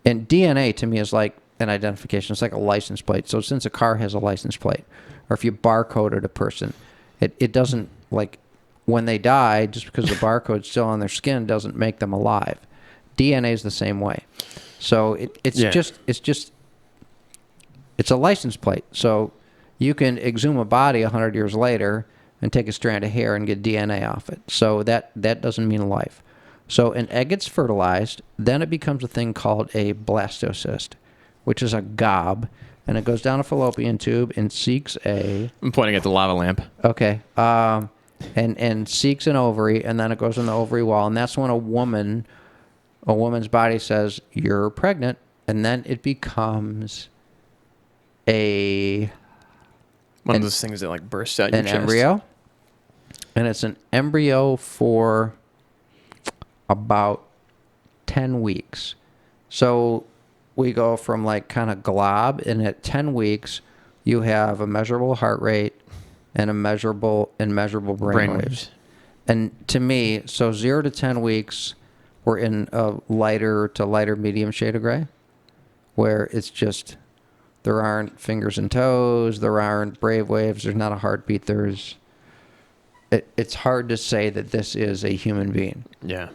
Speaker 2: And DNA to me is like an identification. It's like a license plate. So since a car has a license plate, or if you barcoded a person, it doesn't, like, when they die, just because the barcode's still on their skin doesn't make them alive. DNA is the same way. So it's a license plate. So you can exhume a body 100 years later and take a strand of hair and get DNA off it. So that doesn't mean life. So an egg gets fertilized, then it becomes a thing called a blastocyst, which is a gob, and it goes down a fallopian tube and seeks a...
Speaker 1: I'm pointing at the lava lamp.
Speaker 2: Okay. And seeks an ovary, and then it goes in the ovary wall, and that's when a woman's body says, you're pregnant, and then it becomes one
Speaker 1: of those things that like bursts out your chest.
Speaker 2: An embryo. And it's an embryo for about 10 weeks. So we go from like kind of glob, and at 10 weeks, you have a measurable heart rate and measurable brain waves. And to me, so 0 to 10 weeks, we're in a lighter to lighter medium shade of gray, where it's just, there aren't fingers and toes, there aren't brave waves, there's not a heartbeat, it's hard to say that this is a human being.
Speaker 1: Yeah.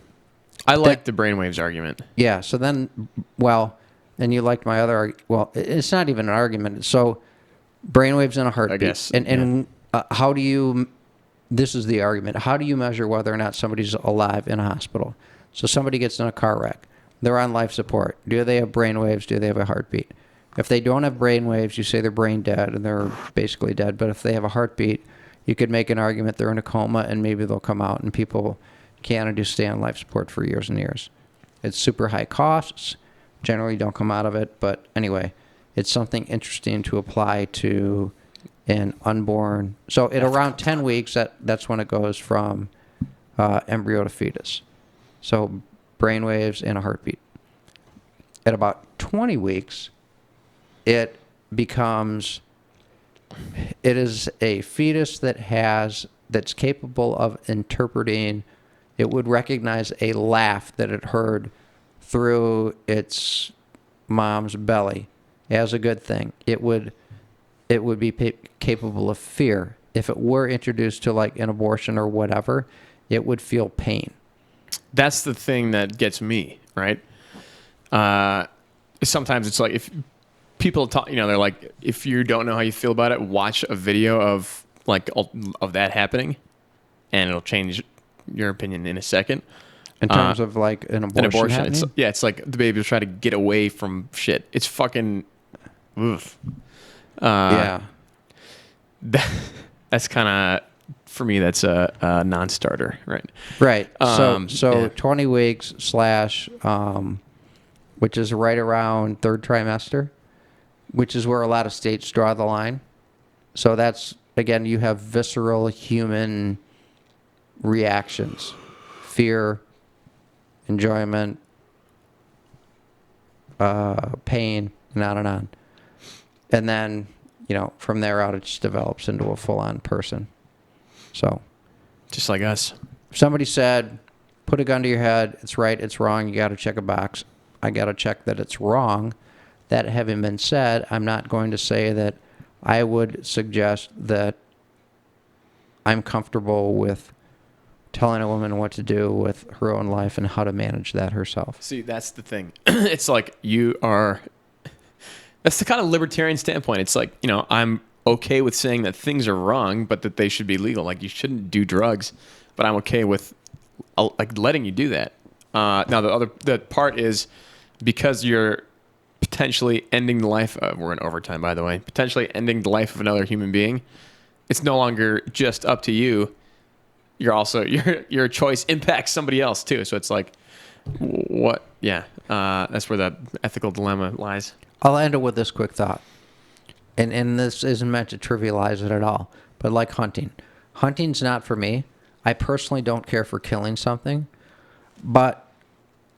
Speaker 1: I like the brainwaves argument.
Speaker 2: Yeah, so then, well, and you liked my other, well, it's not even an argument. So brainwaves and a heartbeat.
Speaker 1: I guess.
Speaker 2: And how do you, this is the argument, how do you measure whether or not somebody's alive in a hospital? So somebody gets in a car wreck. They're on life support. Do they have brainwaves? Do they have a heartbeat? If they don't have brainwaves, you say they're brain dead, and they're basically dead. But if they have a heartbeat, you could make an argument they're in a coma, and maybe they'll come out, and people can't do stay on life support for years and years. It's super high costs. Generally don't come out of it. But anyway, it's something interesting to apply to an unborn. So at around 10 weeks, that's when it goes from embryo to fetus. So brainwaves and a heartbeat. At about 20 weeks, it is a fetus that's capable of interpreting. It would recognize a laugh that it heard through its mom's belly as a good thing. It would be capable of fear. If it were introduced to like an abortion or whatever, it would feel pain.
Speaker 1: That's the thing that gets me, right? Sometimes it's like if people talk, they're like, if you don't know how you feel about it, watch a video of that happening, and it'll change your opinion in a second.
Speaker 2: In terms of like an abortion happening?
Speaker 1: It's like the baby will try to get away from shit. It's fucking, oof.
Speaker 2: Yeah.
Speaker 1: That's kind of, for me, that's a non-starter, right?
Speaker 2: Right. So 20 weeks / which is right around third trimester, which is where a lot of states draw the line. So that's, again, you have visceral human reactions, fear, enjoyment, pain, and on and on. And then, from there out, it just develops into a full-on person. So,
Speaker 1: just like us.
Speaker 2: If somebody said, put a gun to your head, it's right, it's wrong, you got to check a box. I got to check that it's wrong. That having been said, I'm not going to say that I would suggest that I'm comfortable with telling a woman what to do with her own life and how to manage that herself.
Speaker 1: See, that's the thing. It's like that's the kind of libertarian standpoint. It's like, I'm okay with saying that things are wrong, but that they should be legal. Like, you shouldn't do drugs, but I'm okay with letting you do that. Now, the part is because you're potentially ending the life of, we're in overtime, by the way, potentially ending the life of another human being. It's no longer just up to you. You're also, your choice impacts somebody else too. So it's like, what? Yeah. That's where the ethical dilemma lies.
Speaker 2: I'll end it with this quick thought. And this isn't meant to trivialize it at all, but like hunting. Hunting's not for me. I personally don't care for killing something, But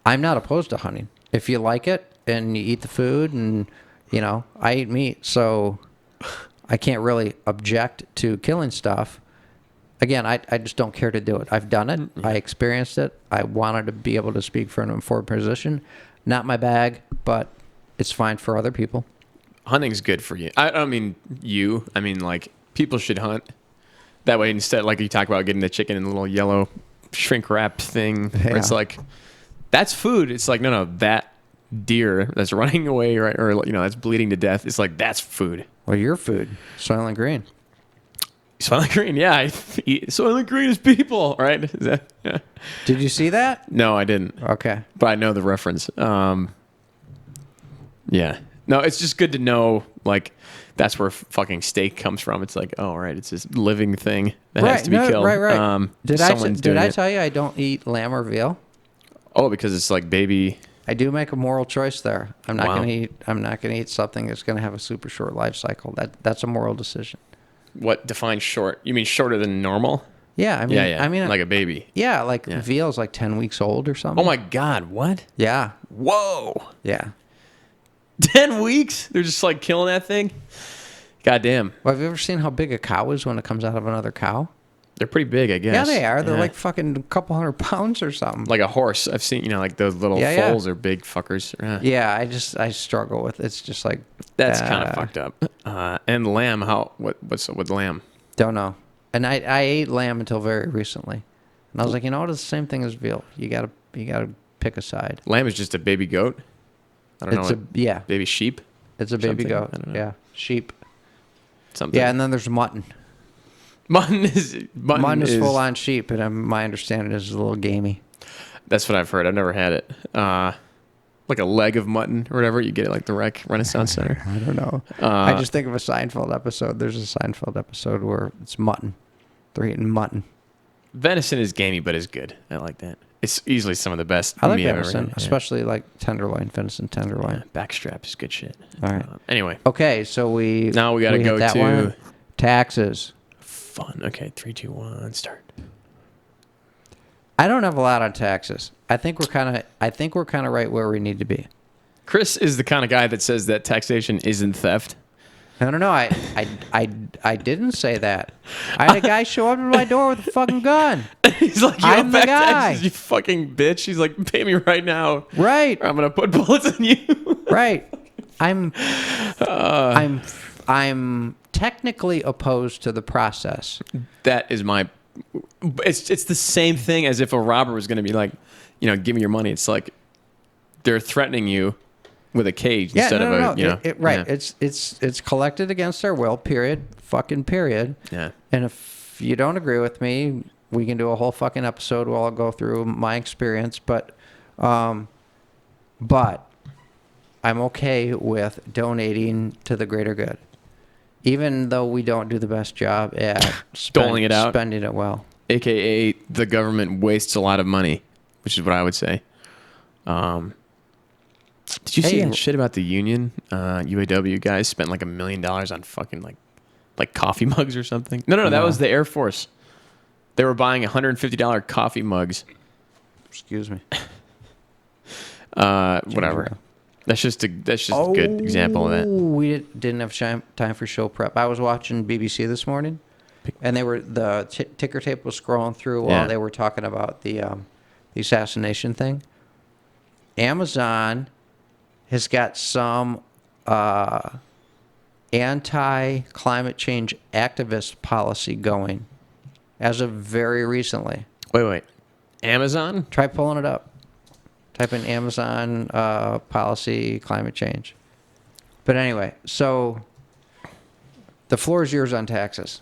Speaker 2: I'm not opposed to hunting. If you like it and you eat the food, and I eat meat, so I can't really object to killing stuff. Again, I just don't care to do it. I've done it. I experienced it. I wanted to be able to speak for an informed position. Not my bag, but it's fine for other people.
Speaker 1: Hunting's good for you. I don't mean you. I mean, like, people should hunt. That way, instead, like you talk about getting the chicken in a little yellow shrink wrap thing, where it's like, that's food. It's like, no, that deer that's running away, right, or that's bleeding to death. It's like, that's food.
Speaker 2: Well, your food, Soylent Green.
Speaker 1: Soylent Green, yeah. Soylent Green is people, right? Yeah.
Speaker 2: Did you see that?
Speaker 1: No, I didn't.
Speaker 2: Okay.
Speaker 1: But I know the reference. Yeah. No, it's just good to know, like, that's where fucking steak comes from. It's like, oh, right, it's this living thing that has to be killed.
Speaker 2: Right. Did I tell you I don't eat lamb or veal?
Speaker 1: Oh, because it's like baby.
Speaker 2: I do make a moral choice there. I'm not
Speaker 1: Wow.
Speaker 2: going to eat something that's going to have a super short life cycle. That's a moral decision.
Speaker 1: What defines short? You mean shorter than normal?
Speaker 2: Yeah, I mean,
Speaker 1: like a baby.
Speaker 2: Yeah, veal is like 10 weeks old or something.
Speaker 1: Oh my God, what?
Speaker 2: Yeah.
Speaker 1: Whoa.
Speaker 2: Yeah.
Speaker 1: 10 weeks? They're just like killing that thing? God damn.
Speaker 2: Well, have you ever seen how big a cow is when it comes out of another cow?
Speaker 1: They're pretty big, I guess.
Speaker 2: Yeah, they are. They're like fucking a couple 100 pounds or something.
Speaker 1: Like a horse. I've seen, like those little foals are big fuckers.
Speaker 2: Yeah, I struggle with it. It's just like...
Speaker 1: That's kind of fucked up. And lamb, what's with lamb?
Speaker 2: Don't know. And I ate lamb until very recently. And I was like, it's the same thing as veal. You gotta pick a side.
Speaker 1: Lamb is just a baby goat? I don't know.
Speaker 2: Yeah.
Speaker 1: Baby sheep?
Speaker 2: It's a baby
Speaker 1: Something?
Speaker 2: goat.
Speaker 1: I don't know.
Speaker 2: Yeah. Sheep.
Speaker 1: Something.
Speaker 2: Yeah, and then there's mutton.
Speaker 1: Mutton is
Speaker 2: full on sheep, and my understanding is a little gamey.
Speaker 1: That's what I've heard. I've never had it. Like a leg of mutton or whatever. You get it like the Renaissance Center.
Speaker 2: I don't know. I just think of a Seinfeld episode. There's a Seinfeld episode where it's mutton. They're eating mutton.
Speaker 1: Venison is gamey, but is good. I like that. It's easily some of the best.
Speaker 2: I like
Speaker 1: meat I've ever
Speaker 2: venison,
Speaker 1: had.
Speaker 2: especially like venison tenderloin.
Speaker 1: Yeah, backstrap is good shit.
Speaker 2: All right.
Speaker 1: Anyway.
Speaker 2: Okay, so
Speaker 1: now we got to go
Speaker 2: that
Speaker 1: to
Speaker 2: one. Taxes.
Speaker 1: Fun. Okay, 3, 2, 1, start.
Speaker 2: I don't have a lot on taxes. I think we're kind of right where we need to be.
Speaker 1: Chris is the kind of guy that says that taxation isn't theft.
Speaker 2: I don't know. I didn't say that. I had a guy show up to my door with a fucking gun.
Speaker 1: He's like,
Speaker 2: I'm the
Speaker 1: back
Speaker 2: guy.
Speaker 1: taxes, you fucking bitch. He's like, pay me right now.
Speaker 2: Right.
Speaker 1: Or I'm gonna put bullets in you.
Speaker 2: Right. I'm technically opposed to the process.
Speaker 1: That is my. It's the same thing as if a robber was gonna be like, give me your money. It's like they're threatening you with a cage instead of a
Speaker 2: right.
Speaker 1: Yeah.
Speaker 2: It's collected against their will. Period. Fucking period.
Speaker 1: Yeah.
Speaker 2: And if you don't agree with me, we can do a whole fucking episode where I'll go through my experience. But I'm okay with donating to the greater good, even though we don't do the best job at
Speaker 1: doling it out,
Speaker 2: spending it well.
Speaker 1: AKA the government wastes a lot of money, which is what I would say. Did you see that shit about the union? UAW guys spent like $1 million on fucking like coffee mugs or something. No, that was the Air Force. They were buying $150 coffee mugs.
Speaker 2: Excuse me.
Speaker 1: Whatever. That's just a good example of that.
Speaker 2: We didn't have time for show prep. I was watching BBC this morning, and the ticker tape was scrolling through while they were talking about the assassination thing. Amazon has got some anti-climate change activist policy going as of very recently.
Speaker 1: Wait. Amazon?
Speaker 2: Try pulling it up. Type in Amazon policy climate change. But anyway, so the floor is yours on taxes.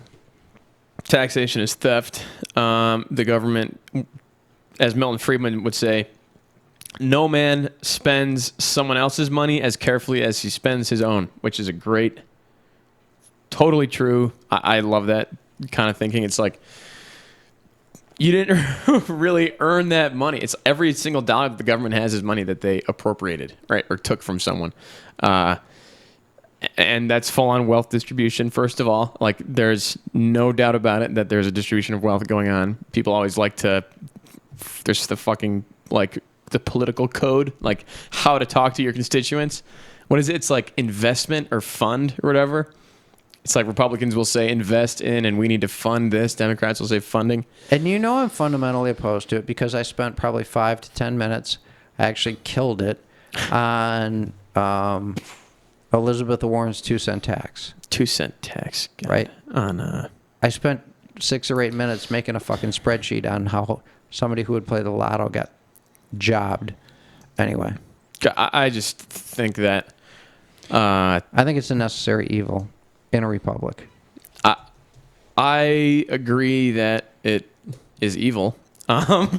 Speaker 1: Taxation is theft. The government, as Milton Friedman would say, no man spends someone else's money as carefully as he spends his own, which is totally true. I love that kind of thinking. It's like, you didn't really earn that money. It's every single dollar that the government has is money that they appropriated, right, or took from someone. And that's full-on wealth distribution, first of all. Like, there's no doubt about it that there's a distribution of wealth going on. People always like to... There's the fucking like the political code, like how to talk to your constituents. What is it? It's like investment or fund or whatever. It's like Republicans will say invest in and we need to fund this. Democrats will say funding.
Speaker 2: And you know I'm fundamentally opposed to it because I spent probably 5 to 10 minutes. I actually killed it on Elizabeth Warren's 2-cent tax.
Speaker 1: 2-cent tax. God.
Speaker 2: Right.
Speaker 1: On
Speaker 2: I spent 6 or 8 minutes making a fucking spreadsheet on how somebody who would play the lotto got jobbed. Anyway.
Speaker 1: I just think that
Speaker 2: I think it's a necessary evil in a republic.
Speaker 1: I agree that it is evil. No,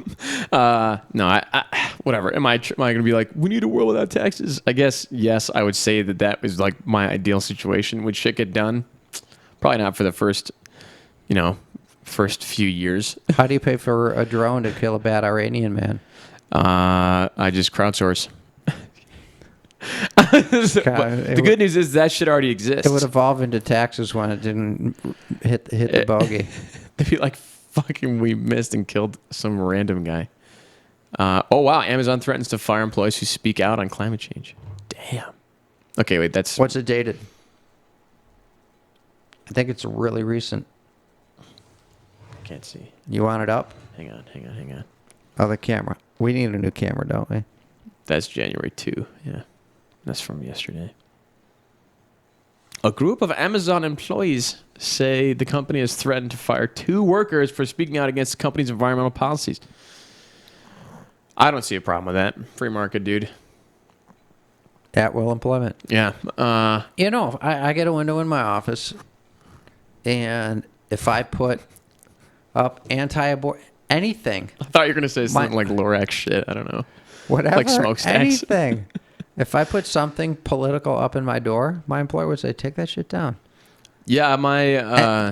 Speaker 1: whatever. Am I going to be like, we need a world without taxes? I guess, yes, I would say that was like my ideal situation. Would shit get done? Probably not for the first few years.
Speaker 2: How do you pay for a drone to kill a bad Iranian man?
Speaker 1: I just crowdsource. The good news is that shit already exists.
Speaker 2: It would evolve into taxes when it didn't hit the bogey.
Speaker 1: They'd be like, fucking, we missed and killed some random guy. Oh, wow. Amazon threatens to fire employees who speak out on climate change. Damn. Okay, wait, that's...
Speaker 2: What's it dated? I think it's really recent.
Speaker 1: I can't see.
Speaker 2: You want it up?
Speaker 1: Hang on.
Speaker 2: Oh, the camera. We need a new camera, don't we?
Speaker 1: That's January 2. Yeah. That's from yesterday. A group of Amazon employees say the company has threatened to fire 2 workers for speaking out against the company's environmental policies. I don't see a problem with that. Free market, dude.
Speaker 2: At will employment.
Speaker 1: Yeah.
Speaker 2: I get a window in my office, and if I put up anti-abort anything,
Speaker 1: I thought you were going to say something like Lorax shit. I don't know.
Speaker 2: Whatever.
Speaker 1: Like smokestacks.
Speaker 2: Anything. If I put something political up in my door, my employer would say, take that shit down.
Speaker 1: Yeah,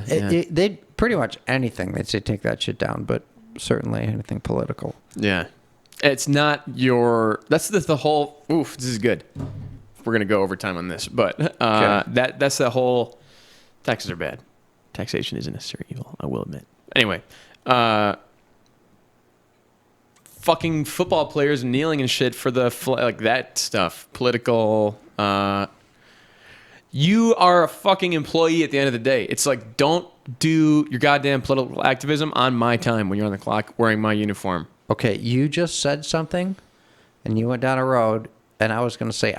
Speaker 2: They'd pretty much anything. They'd say, take that shit down, but certainly anything political.
Speaker 1: Yeah. It's not your... That's the whole... Oof, this is good. We're going to go over time on this, but
Speaker 2: Okay.
Speaker 1: that's the whole... Taxes are bad. Taxation is a necessary evil, I will admit. Anyway, fucking football players kneeling and shit for the like that stuff. Political. You are a fucking employee at the end of the day. It's like, don't do your goddamn political activism on my time when you're on the clock wearing my uniform.
Speaker 2: Okay, you just said something, and you went down a road, and I was going to say,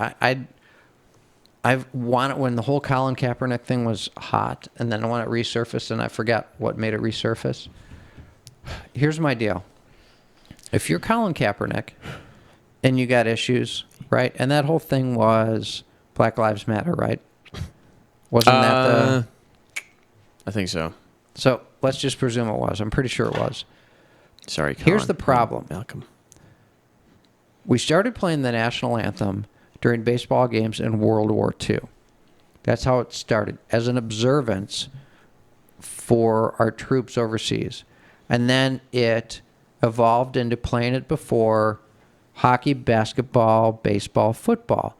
Speaker 2: I've wanted, when the whole Colin Kaepernick thing was hot, and then when it resurfaced, and I forgot what made it resurface. Here's my deal. If you're Colin Kaepernick and you got issues, right? And that whole thing was Black Lives Matter, right? Wasn't that the...
Speaker 1: I think so.
Speaker 2: So let's just presume it was. I'm pretty sure it was.
Speaker 1: Sorry, Colin.
Speaker 2: Here's the problem.
Speaker 1: Malcolm.
Speaker 2: We started playing the national anthem during baseball games in World War II. That's how it started, as an observance for our troops overseas. And then it evolved into playing it before hockey, basketball, baseball, football.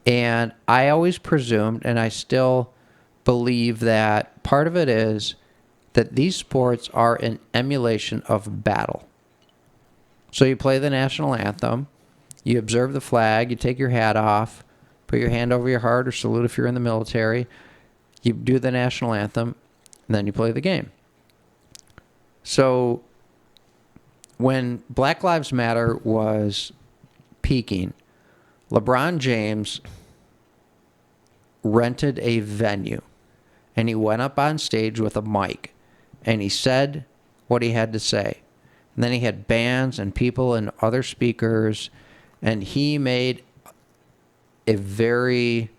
Speaker 2: And I always presumed, and I still believe that part of it is that these sports are an emulation of battle. So you play the national anthem, you observe the flag, you take your hat off, put your hand over your heart or salute if you're in the military, you do the national anthem, and then you play the game. So when Black Lives Matter was peaking, LeBron James rented a venue, and he went up on stage with a mic, and he said what he had to say. And then he had bands and people and other speakers, and he made a very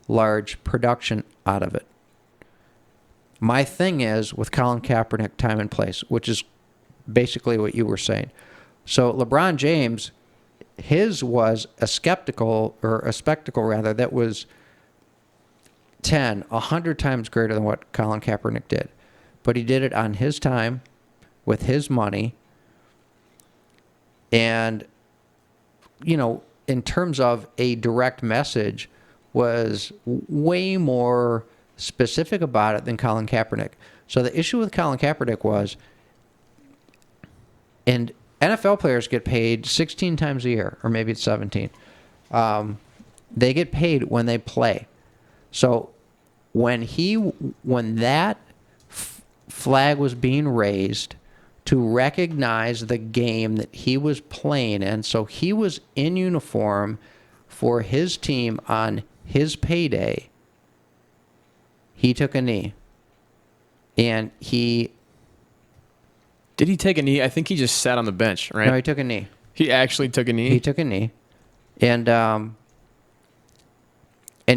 Speaker 2: large production out of it. My thing is with Colin Kaepernick, time and place, which is basically what you were saying. So LeBron James, his was a spectacle that was 100 times greater than what Colin Kaepernick did. But he did it on his time, with his money. And, you know, in terms of a direct message, was way more specific about it than Colin Kaepernick. So the issue with Colin Kaepernick was, and NFL players get paid 16 times a year, or maybe it's 17. They get paid when they play. So when that flag was being raised to recognize the game that he was playing in, so he was in uniform for his team on his payday, he took a knee. And
Speaker 1: Did he take a knee? I think he just sat on the bench, right?
Speaker 2: No, he took a knee.
Speaker 1: He actually took a knee?
Speaker 2: He took a knee. And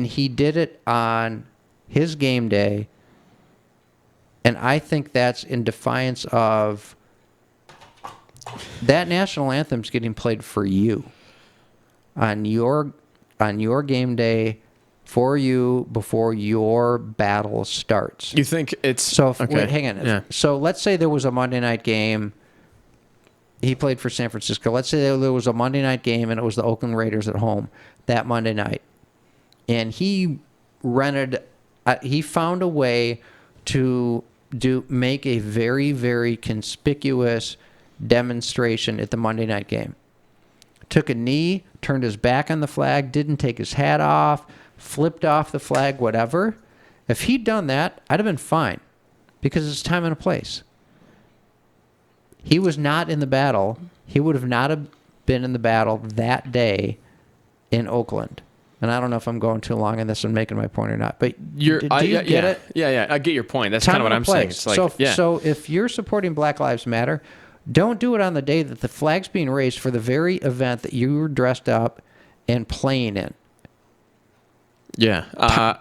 Speaker 2: he did it on his game day. And I think that's in defiance of that national anthem's getting played for you on your game day, for you, before your battle starts.
Speaker 1: You think it's...
Speaker 2: So,
Speaker 1: okay.
Speaker 2: wait, hang on.
Speaker 1: Yeah.
Speaker 2: So let's say there was a Monday night game. He played for San Francisco. Let's say there was a Monday night game and it was the Oakland Raiders at home that Monday night. And he found a way to make a very, very conspicuous demonstration at the Monday night game. Took a knee, turned his back on the flag, didn't take his hat off, flipped off the flag, whatever. If he'd done that, I'd have been fine because it's time and a place. He was not in the battle. He would have not have been in the battle that day in Oakland. And I don't know if I'm going too long on this and making my point or not. But do you get it?
Speaker 1: Yeah, I get your point. That's kind of what I'm saying. It's like,
Speaker 2: so if you're supporting Black Lives Matter, don't do it on the day that the flag's being raised for the very event that you were dressed up and playing in.
Speaker 1: Yeah.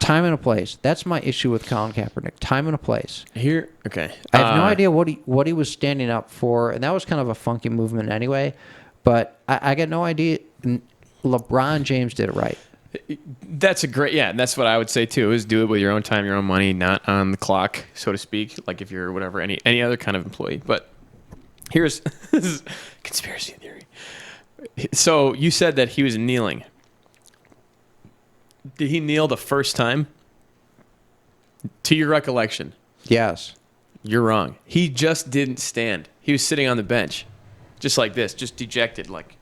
Speaker 2: Time and a place. That's my issue with Colin Kaepernick. Time and a place.
Speaker 1: Okay.
Speaker 2: I have no idea what he was standing up for, and that was kind of a funky movement anyway. But I got no idea. LeBron James did it right.
Speaker 1: That's that's what I would say too, is do it with your own time, your own money, not on the clock, so to speak, like if you're whatever, any other kind of employee. But here's this is conspiracy theory. So you said that he was kneeling. Did he kneel the first time? To your recollection?
Speaker 2: Yes.
Speaker 1: You're wrong. He just didn't stand. He was sitting on the bench, just like this, just dejected, like,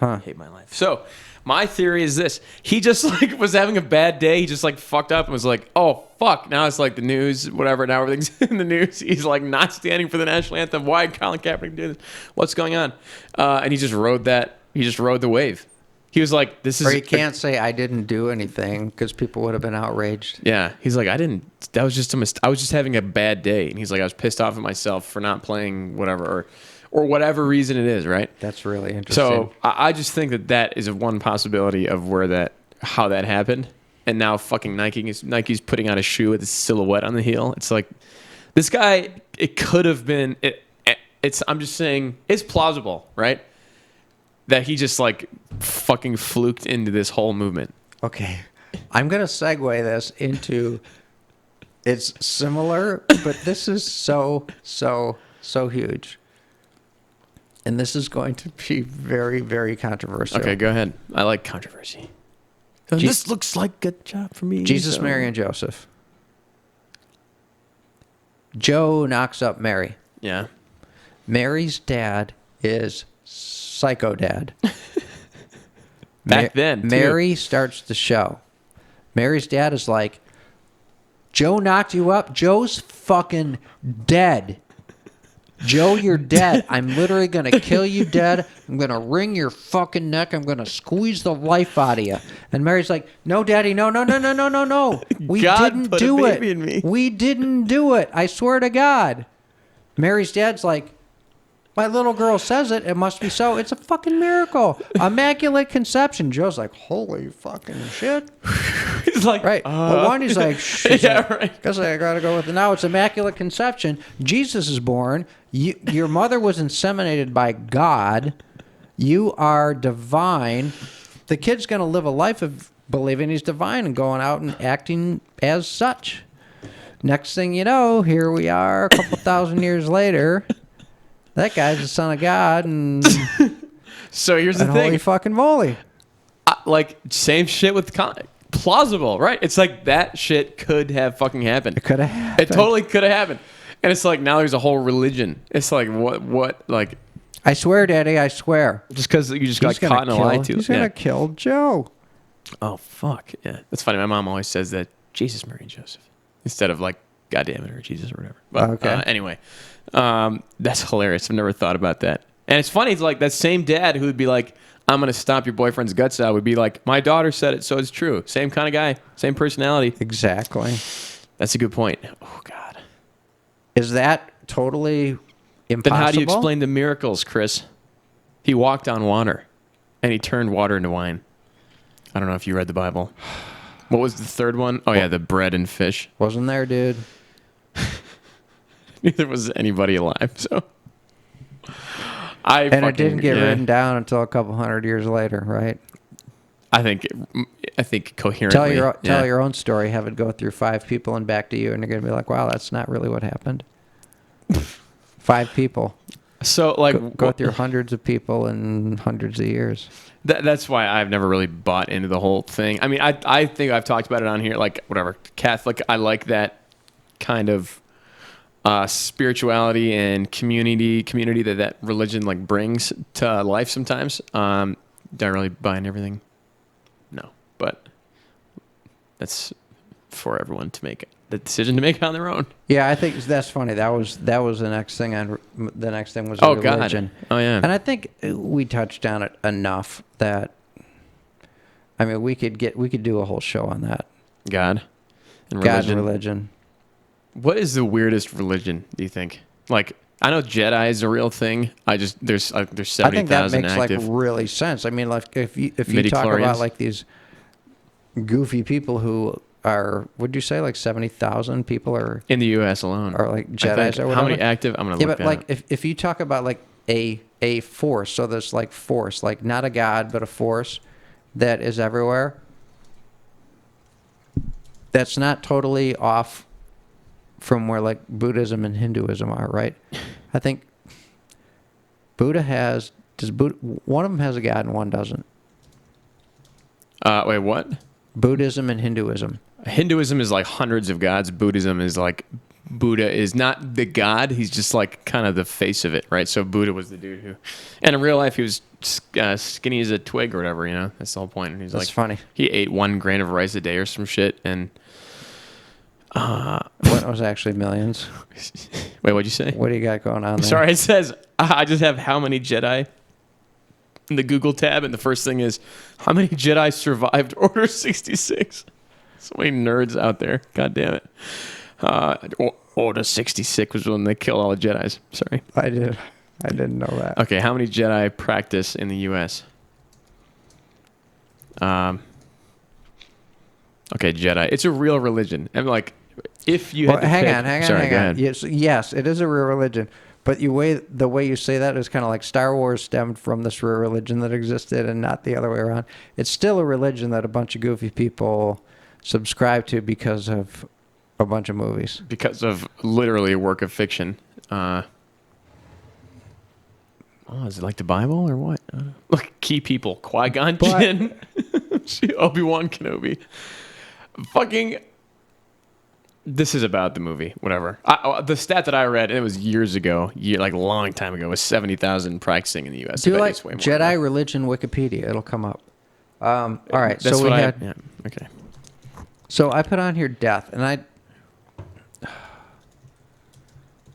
Speaker 1: I hate my life. So my theory is this. He just like was having a bad day. He just like fucked up and was like, oh, fuck. Now it's like the news, whatever. Now everything's in the news. He's like not standing for the national anthem. Why did Colin Kaepernick do this? What's going on? And he just rode that. He just rode the wave. He was like, this is...
Speaker 2: Or you can't say I didn't do anything because people would have been outraged.
Speaker 1: Yeah. He's like, that was just a mistake. I was just having a bad day. And he's like, I was pissed off at myself for not playing whatever or whatever reason it is, right?
Speaker 2: That's really interesting.
Speaker 1: So I just think that is one possibility of how that happened. And now fucking Nike's putting out a shoe with a silhouette on the heel. It's like, this guy, it could have been, I'm just saying, it's plausible, right? That he just like fucking fluked into this whole movement.
Speaker 2: Okay. I'm going to segue this into, it's similar, but this is so huge. And this is going to be very, very controversial.
Speaker 1: Okay, go ahead. I like controversy. This looks like a job for me.
Speaker 2: Jesus, Mary, and Joseph. Joe knocks up Mary.
Speaker 1: Yeah.
Speaker 2: Mary's dad is psycho dad.
Speaker 1: Back then, too.
Speaker 2: Mary starts the show. Mary's dad is like, Joe knocked you up? Joe's fucking dead. Joe, you're dead. I'm literally going to kill you dead. I'm going to wring your fucking neck. I'm going to squeeze the life out of you. And Mary's like, no, Daddy, no. We didn't do it.
Speaker 1: In me.
Speaker 2: We didn't do it. I swear to God. Mary's dad's like, my little girl says it. It must be so. It's a fucking miracle. Immaculate conception. Joe's like, holy fucking shit.
Speaker 1: He's like,
Speaker 2: right. Well, one, he's like, shit.
Speaker 1: Yeah, right.
Speaker 2: Because I got to go with it. Now it's immaculate conception. Jesus is born. Your mother was inseminated by God. You are divine. The kid's going to live a life of believing he's divine and going out and acting as such. Next thing you know, here we are a couple thousand years later. That guy's the son of God, and
Speaker 1: so here's the thing.
Speaker 2: Holy fucking moly.
Speaker 1: Like, same shit with plausible, right? It's like that shit could have fucking happened.
Speaker 2: It could have happened.
Speaker 1: It totally could have happened. And it's like now there's a whole religion. It's like what like
Speaker 2: I swear, Daddy, I swear.
Speaker 1: just because you just got
Speaker 2: He's gonna
Speaker 1: caught in a lie too.
Speaker 2: He's gonna kill Joe.
Speaker 1: Oh fuck yeah, that's funny. My mom always says that Jesus, Mary, and Joseph instead of like God damn it or Jesus or whatever. But
Speaker 2: Okay.
Speaker 1: Anyway, that's hilarious. I've never thought about that. And it's funny. It's like that same dad who would be like, "I'm gonna stomp your boyfriend's guts out," would be like, "My daughter said it, so it's true." Same kind of guy, same personality.
Speaker 2: Exactly.
Speaker 1: That's a good point. Oh God.
Speaker 2: Is that totally impossible?
Speaker 1: Then how do you explain the miracles, Chris? He walked on water, and he turned water into wine. I don't know if you read the Bible. What was the third one? Oh yeah, the bread and fish.
Speaker 2: Wasn't there, dude?
Speaker 1: Neither was anybody alive. So
Speaker 2: And it didn't get written down until a couple hundred years later, right?
Speaker 1: I think coherently.
Speaker 2: Tell your own story. Have it go through 5 people and back to you, and you're gonna be like, "Wow, that's not really what happened." 5 people.
Speaker 1: So like
Speaker 2: Go through hundreds of people and hundreds of years.
Speaker 1: That's why I've never really bought into the whole thing. I mean, I think I've talked about it on here. Like whatever, Catholic. I like that kind of spirituality and community that religion like brings to life. Sometimes don't really buy into everything. No, but that's for everyone to make the decision to make on their own.
Speaker 2: Yeah, I think that's funny. That was the next thing the next thing was religion.
Speaker 1: God. Oh yeah.
Speaker 2: And I think we touched on it enough that I mean we could do a whole show on that.
Speaker 1: God and
Speaker 2: God and religion.
Speaker 1: What is the weirdest religion, do you think? Like, I know Jedi is a real thing. There's 70,000
Speaker 2: I think that makes
Speaker 1: active.
Speaker 2: like really sense. I mean, like if you talk about like these goofy people who are, would you say like 70,000 people are
Speaker 1: in the U.S. alone
Speaker 2: are like Jedis or whatever?
Speaker 1: How many active? I'm gonna look
Speaker 2: but like if you talk about like a force, so there's like force, like not a god but a force that is everywhere. That's not totally off from where like Buddhism and Hinduism are, right? I think one of them has a god and one doesn't.
Speaker 1: Wait, what?
Speaker 2: Buddhism and Hinduism.
Speaker 1: Hinduism is like hundreds of gods. Buddhism is like Buddha is not the god. He's just like kind of the face of it, right? So Buddha was the dude who, and in real life he was skinny as a twig or whatever. You know, that's the whole point. And he's
Speaker 2: That's
Speaker 1: like,
Speaker 2: funny.
Speaker 1: He ate 1 grain of rice a day or some shit, and
Speaker 2: What was actually millions?
Speaker 1: wait, what'd you say?
Speaker 2: What do you got going on there?
Speaker 1: Sorry, it says I just have how many Jedi in the Google tab, and the first thing is how many Jedi survived Order 66. So many nerds out there. God damn it. Order 66 was when they killed all the Jedis. Sorry.
Speaker 2: I didn't know that.
Speaker 1: Okay, how many Jedi practice in the U.S.? Okay, Jedi. It's a real religion. I'm like, if you had to
Speaker 2: hang
Speaker 1: pick...
Speaker 2: on.
Speaker 1: Sorry, go ahead.
Speaker 2: Yes, it is a real religion. But the way you say that is kind of like Star Wars stemmed from this real religion that existed and not the other way around. It's still a religion that a bunch of goofy people subscribe to because of a bunch of movies.
Speaker 1: Because of literally a work of fiction. Is it like the Bible or what? Look, key people. Qui-Gon Jinn. Obi-Wan Kenobi. Fucking... This is about the movie, whatever. The stat that I read, and it was years ago, like a long time ago, was 70,000 practicing in the U.S.
Speaker 2: Do like Jedi religion Wikipedia? It'll come up. All right,
Speaker 1: That's
Speaker 2: so we had...
Speaker 1: Yeah, okay.
Speaker 2: So I put on here death, and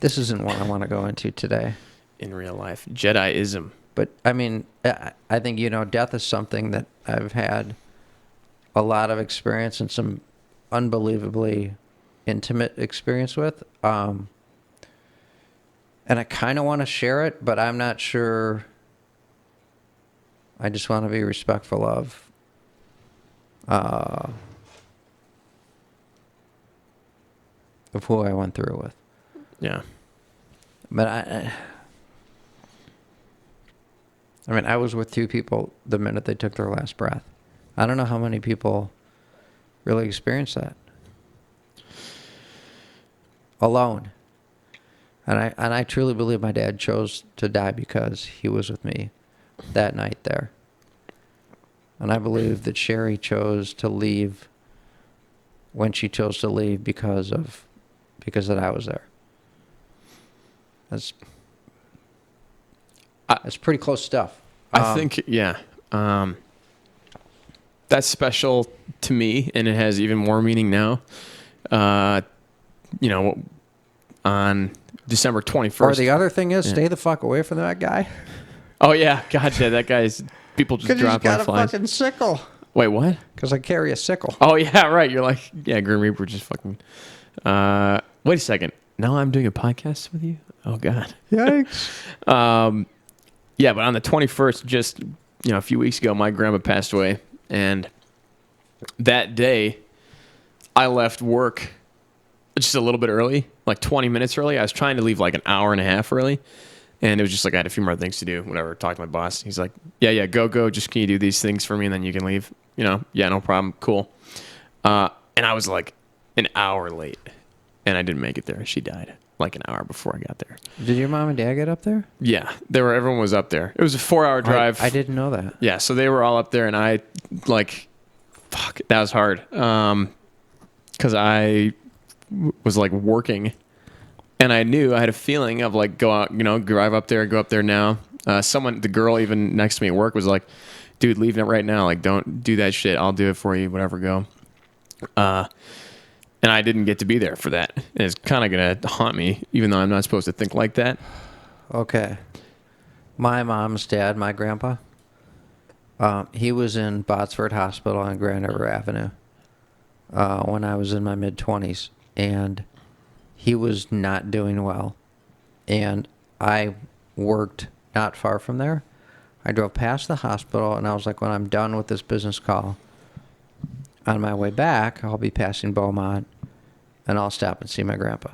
Speaker 2: this isn't one I want to go into today.
Speaker 1: In real life, Jediism.
Speaker 2: But I mean, I think death is something that I've had a lot of experience and some unbelievably intimate experience with. And I kind of want to share it, but I'm not sure. I just want to be respectful of who I went through with.
Speaker 1: Yeah.
Speaker 2: But I mean, I was with 2 people the minute they took their last breath. I don't know how many people really experience that. Alone. And I truly believe my dad chose to die because he was with me that night there. And I believe that Sherry chose to leave when she chose to leave because that I was there. That's
Speaker 1: I-
Speaker 2: that's pretty close stuff.
Speaker 1: I think, yeah. That's special to me, and it has even more meaning now. You know, on December 21st.
Speaker 2: Or the other thing is,
Speaker 1: Yeah.
Speaker 2: stay the fuck away from that guy.
Speaker 1: Oh, yeah. God, yeah, that guy's... People just
Speaker 2: Because he's
Speaker 1: drop
Speaker 2: got
Speaker 1: like
Speaker 2: a
Speaker 1: flies.
Speaker 2: fucking sickle.
Speaker 1: Wait, what?
Speaker 2: Because I carry a sickle.
Speaker 1: Oh, yeah, right. You're like, yeah, Grim Reaper just fucking... wait a second. Now I'm doing a podcast with you? Oh, God.
Speaker 2: Yikes.
Speaker 1: Yeah, but on the 21st, just, a few weeks ago, my grandma passed away. And that day, I left work just a little bit early, like 20 minutes early. I was trying to leave like an hour and a half early. And it was just like I had a few more things to do, whatever. Talk to my boss. He's like, yeah, go. Just can you do these things for me and then you can leave? Yeah, no problem. Cool. And I was like an hour late and I didn't make it there. She died like an hour before I got there.
Speaker 2: Did your mom and dad get up there?
Speaker 1: Yeah, everyone was up there. It was a 4-hour drive.
Speaker 2: I didn't know that.
Speaker 1: Yeah, so they were all up there and I fuck, that was hard. Cause I was like working. And I had a feeling of like, go out, drive up there, go up there now. The girl even next to me at work was like, dude, leave it right now. Like, don't do that shit. I'll do it for you, whatever, go. And I didn't get to be there for that. And it's kind of going to haunt me, even though I'm not supposed to think like that.
Speaker 2: Okay. My mom's dad, my grandpa, he was in Botsford Hospital on Grand River Avenue when I was in my mid-20s. And he was not doing well. And I worked not far from there. I drove past the hospital, and I was like, when I'm done with this business call, on my way back, I'll be passing Beaumont, and I'll stop and see my grandpa.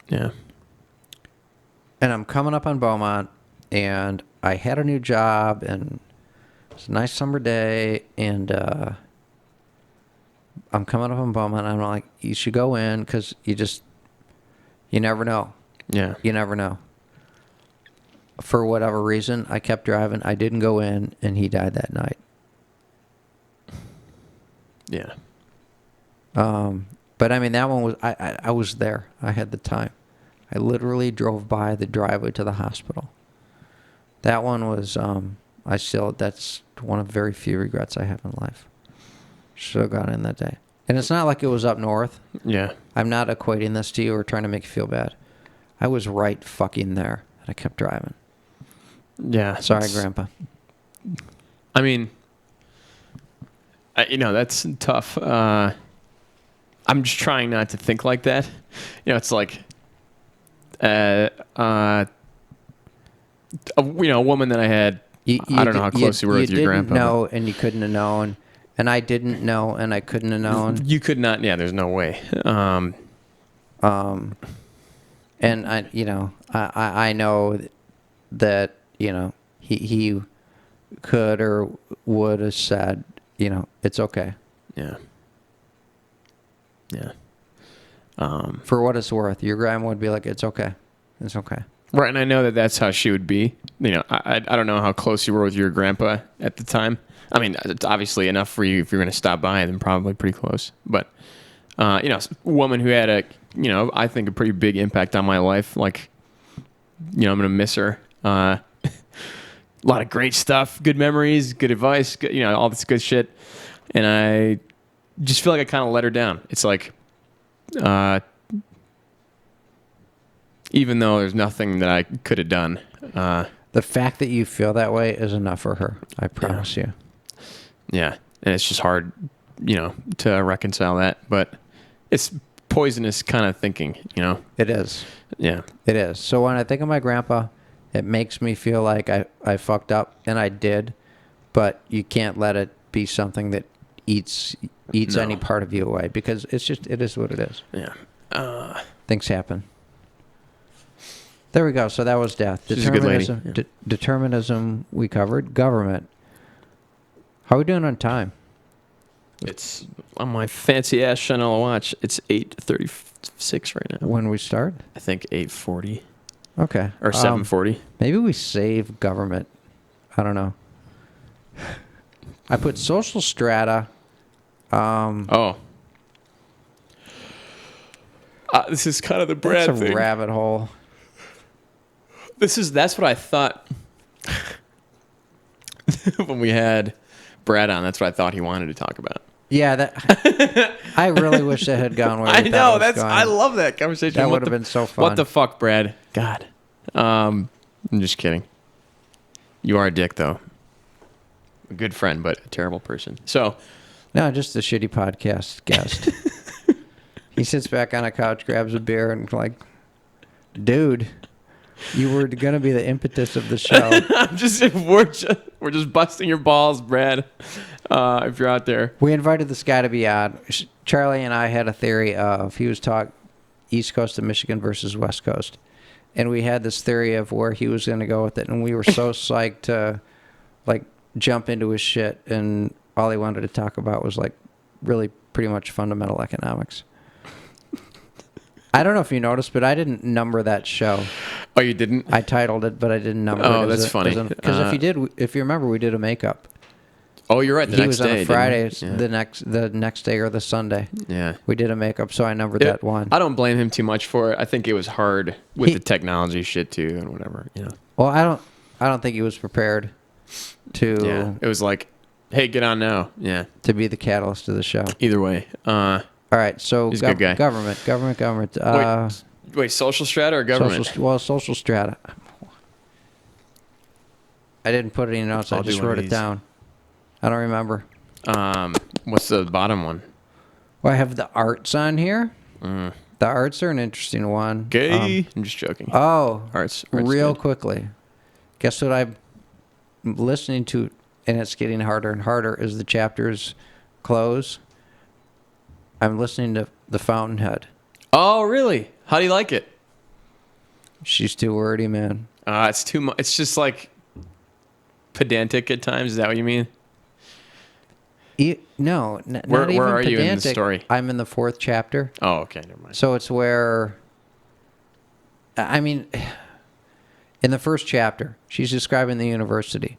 Speaker 1: Yeah.
Speaker 2: And I'm coming up on Beaumont, and I had a new job, and it was a nice summer day, and I'm coming up on Beaumont, and I'm like, you should go in, because you never know.
Speaker 1: Yeah.
Speaker 2: You never know. For whatever reason, I kept driving. I didn't go in, and he died that night.
Speaker 1: Yeah.
Speaker 2: But I mean, that one was, I was there. I had the time. I literally drove by the driveway to the hospital. That one was, that's one of very few regrets I have in life. Should have gone in that day. And it's not like it was up north.
Speaker 1: Yeah.
Speaker 2: I'm not equating this to you or trying to make you feel bad. I was right fucking there, and I kept driving.
Speaker 1: Yeah.
Speaker 2: Sorry, Grandpa.
Speaker 1: I mean, that's tough. I'm just trying not to think like that. It's like, a woman that I had. I don't know how close you were with your grandpa.
Speaker 2: You didn't know, and you couldn't have known. And I didn't know, and I couldn't have known.
Speaker 1: You could not. Yeah, there's no way.
Speaker 2: And I know that he could or would have said, it's okay.
Speaker 1: Yeah. Yeah.
Speaker 2: For what it's worth, your grandma would be like, it's okay. It's okay.
Speaker 1: Right, and I know that that's how she would be. I don't know how close you were with your grandpa at the time. I mean, it's obviously enough for you if you're going to stop by, then probably pretty close. But, a woman who had I think a pretty big impact on my life. Like, I'm going to miss her. A lot of great stuff, good memories, good advice, good, all this good shit. And I just feel like I kind of let her down. It's like, even though there's nothing that I could have done.
Speaker 2: The fact that you feel that way is enough for her. I promise you.
Speaker 1: Yeah. And it's just hard, to reconcile that. But it's poisonous kind of thinking,
Speaker 2: It is.
Speaker 1: Yeah.
Speaker 2: It is. So when I think of my grandpa, it makes me feel like I fucked up, and I did. But you can't let it be something that eats
Speaker 1: No.
Speaker 2: any part of you away, because it is what it is.
Speaker 1: Yeah.
Speaker 2: Things happen. There we go. So that was death.
Speaker 1: She's a good lady.
Speaker 2: Determinism. Determinism we covered. Government. How are we doing on time?
Speaker 1: It's on my fancy ass Chanel watch. It's 8:36 right now.
Speaker 2: When we start?
Speaker 1: I think 8:40
Speaker 2: Okay.
Speaker 1: or 7:40.
Speaker 2: Maybe we save government. I don't know. I put social strata.
Speaker 1: This is kind of the Brad
Speaker 2: That's a
Speaker 1: thing.
Speaker 2: rabbit hole.
Speaker 1: That's what I thought when we had Brad on. That's what I thought he wanted to talk about.
Speaker 2: Yeah, that. I really wish it had gone where we
Speaker 1: I
Speaker 2: thought
Speaker 1: know
Speaker 2: it was going.
Speaker 1: I love that conversation.
Speaker 2: That
Speaker 1: What
Speaker 2: would have
Speaker 1: the-
Speaker 2: been so
Speaker 1: What
Speaker 2: fun.
Speaker 1: the fuck, Brad? God. I'm just kidding. You are a dick, though. A good friend, but a terrible person. So,
Speaker 2: No, just a shitty podcast guest. He sits back on a couch, grabs a beer, and like, dude, you were gonna be the impetus of the show.
Speaker 1: we're just busting your balls, Brad. If you're out there.
Speaker 2: We invited this guy to be on. Charlie and I had a theory of he was talk East Coast of Michigan versus West Coast, and we had this theory of where he was going to go with it, and we were so psyched to like jump into his shit, and all he wanted to talk about was like really pretty much fundamental economics. I don't know if you noticed, but I didn't number that show.
Speaker 1: Oh, you didn't?
Speaker 2: I titled it, but I didn't number it.
Speaker 1: Oh, that's funny.
Speaker 2: Because if you remember, we did a makeup.
Speaker 1: Oh, you're right. The
Speaker 2: He
Speaker 1: next
Speaker 2: was
Speaker 1: day,
Speaker 2: on a
Speaker 1: didn't
Speaker 2: Friday,
Speaker 1: he? Yeah.
Speaker 2: the next day or the Sunday.
Speaker 1: Yeah.
Speaker 2: We did a makeup, so I numbered that one.
Speaker 1: I don't blame him too much for it. I think it was hard with
Speaker 2: He-
Speaker 1: the technology shit too and whatever. You know.
Speaker 2: Well, I don't think he was prepared to
Speaker 1: Yeah. It was like, hey, get on now. Yeah.
Speaker 2: to be the catalyst of the show.
Speaker 1: Either way.
Speaker 2: All right, so
Speaker 1: He's a good guy.
Speaker 2: government.
Speaker 1: Wait, social strata or government?
Speaker 2: Social strata. I didn't put any notes. I
Speaker 1: I'll do
Speaker 2: just
Speaker 1: one of
Speaker 2: wrote it
Speaker 1: these.
Speaker 2: down. I don't remember.
Speaker 1: What's the bottom one?
Speaker 2: Well, I have the arts on here.
Speaker 1: Mm.
Speaker 2: The arts are an interesting one.
Speaker 1: Gay. I'm just joking.
Speaker 2: Oh,
Speaker 1: Arts
Speaker 2: real
Speaker 1: good.
Speaker 2: quickly. Guess what I'm listening to, and it's getting harder and harder as the chapters close. I'm listening to The Fountainhead.
Speaker 1: Oh, really? How do you like it?
Speaker 2: She's too wordy, man.
Speaker 1: It's too much. It's just like pedantic at times. Is that what you mean?
Speaker 2: No, not
Speaker 1: Where
Speaker 2: even
Speaker 1: are you in the
Speaker 2: pedantic.
Speaker 1: story?
Speaker 2: I'm in the 4th chapter.
Speaker 1: Oh, okay. Never mind.
Speaker 2: So it's where, I mean, in the first chapter, she's describing the university,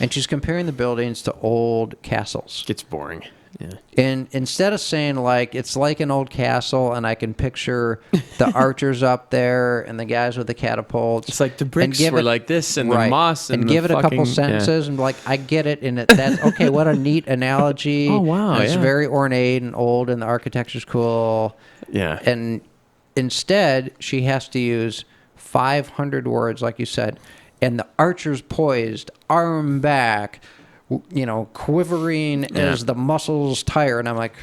Speaker 2: and she's comparing the buildings to old castles.
Speaker 1: Gets boring. Yeah.
Speaker 2: And instead of saying like it's like an old castle, and I can picture the archers up there and the guys with the catapults,
Speaker 1: It's like the
Speaker 2: and
Speaker 1: bricks
Speaker 2: give
Speaker 1: were
Speaker 2: it-
Speaker 1: like this and
Speaker 2: right,
Speaker 1: the moss and the
Speaker 2: give it a couple
Speaker 1: fucking-
Speaker 2: sentences and be like I get it, and that's okay. What a neat analogy!
Speaker 1: Oh, wow,
Speaker 2: And it's
Speaker 1: yeah.
Speaker 2: very ornate and old, and the architecture's cool.
Speaker 1: Yeah.
Speaker 2: And instead, she has to use 500 words, like you said, and the archer's poised, arm back, quivering as the muscles tire. And I'm like,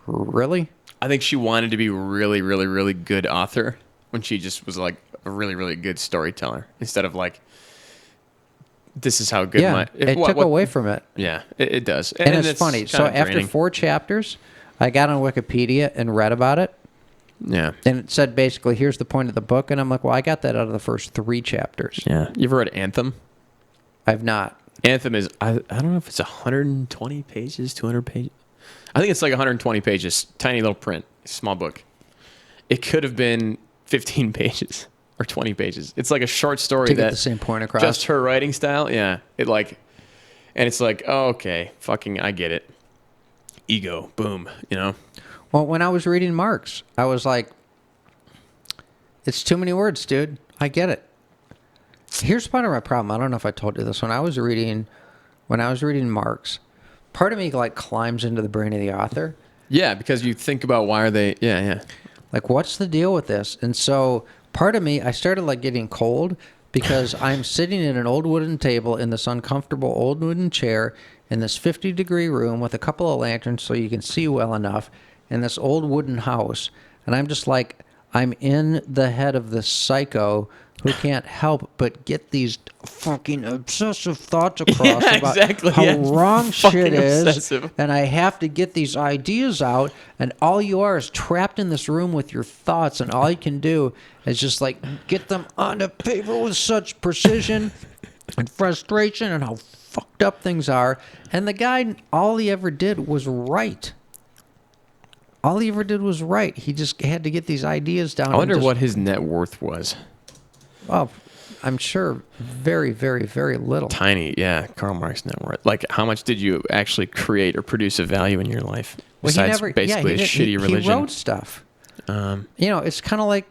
Speaker 2: really?
Speaker 1: I think she wanted to be really, really, really good author when she just was like a really, really good storyteller instead of like, this is how good
Speaker 2: Yeah,
Speaker 1: my...
Speaker 2: it took away from it.
Speaker 1: Yeah, it does.
Speaker 2: And it's funny.
Speaker 1: kind
Speaker 2: So
Speaker 1: of
Speaker 2: after
Speaker 1: draining.
Speaker 2: 4 chapters, I got on Wikipedia and read about it.
Speaker 1: Yeah.
Speaker 2: And it said basically, here's the point of the book. And I'm like, well, I got that out of the first 3 chapters.
Speaker 1: Yeah. You ever read Anthem?
Speaker 2: I've not.
Speaker 1: Anthem is, I don't know if it's 120 pages, 200 pages. I think it's like 120 pages, tiny little print, small book. It could have been 15 pages or 20 pages. It's like a short story
Speaker 2: To get
Speaker 1: that
Speaker 2: the same point across.
Speaker 1: just her writing style. Yeah. And it's like, oh, okay, fucking, I get it. Ego, boom,
Speaker 2: Well, when I was reading Marx, I was like, it's too many words, dude. I get it. Here's part of my problem. I don't know if I told you this. When I was reading Marx, part of me like climbs into the brain of the author.
Speaker 1: Yeah, because you think about why are they, yeah.
Speaker 2: Like, what's the deal with this? And so part of me, I started like getting cold because I'm sitting at an old wooden table in this uncomfortable old wooden chair in this 50-degree room with a couple of lanterns so you can see well enough in this old wooden house. And I'm just like, I'm in the head of this psycho who can't help but get these fucking obsessive thoughts across
Speaker 1: Yeah,
Speaker 2: about
Speaker 1: exactly,
Speaker 2: how
Speaker 1: yeah.
Speaker 2: wrong
Speaker 1: Fucking
Speaker 2: shit is.
Speaker 1: obsessive.
Speaker 2: And I have to get these ideas out, and all you are is trapped in this room with your thoughts, and all you can do is just like get them onto paper with such precision and frustration and how fucked up things are. And the guy, all he ever did was write. All he ever did was write. He just had to get these ideas down.
Speaker 1: I wonder
Speaker 2: and just,
Speaker 1: what his net worth was.
Speaker 2: Well, I'm sure very, very, very little.
Speaker 1: Tiny, yeah. Karl Marx net worth. Like, how much did you actually create or produce of value in your life?
Speaker 2: Well,
Speaker 1: Besides basically a
Speaker 2: he
Speaker 1: shitty religion.
Speaker 2: He wrote stuff. It's kind of like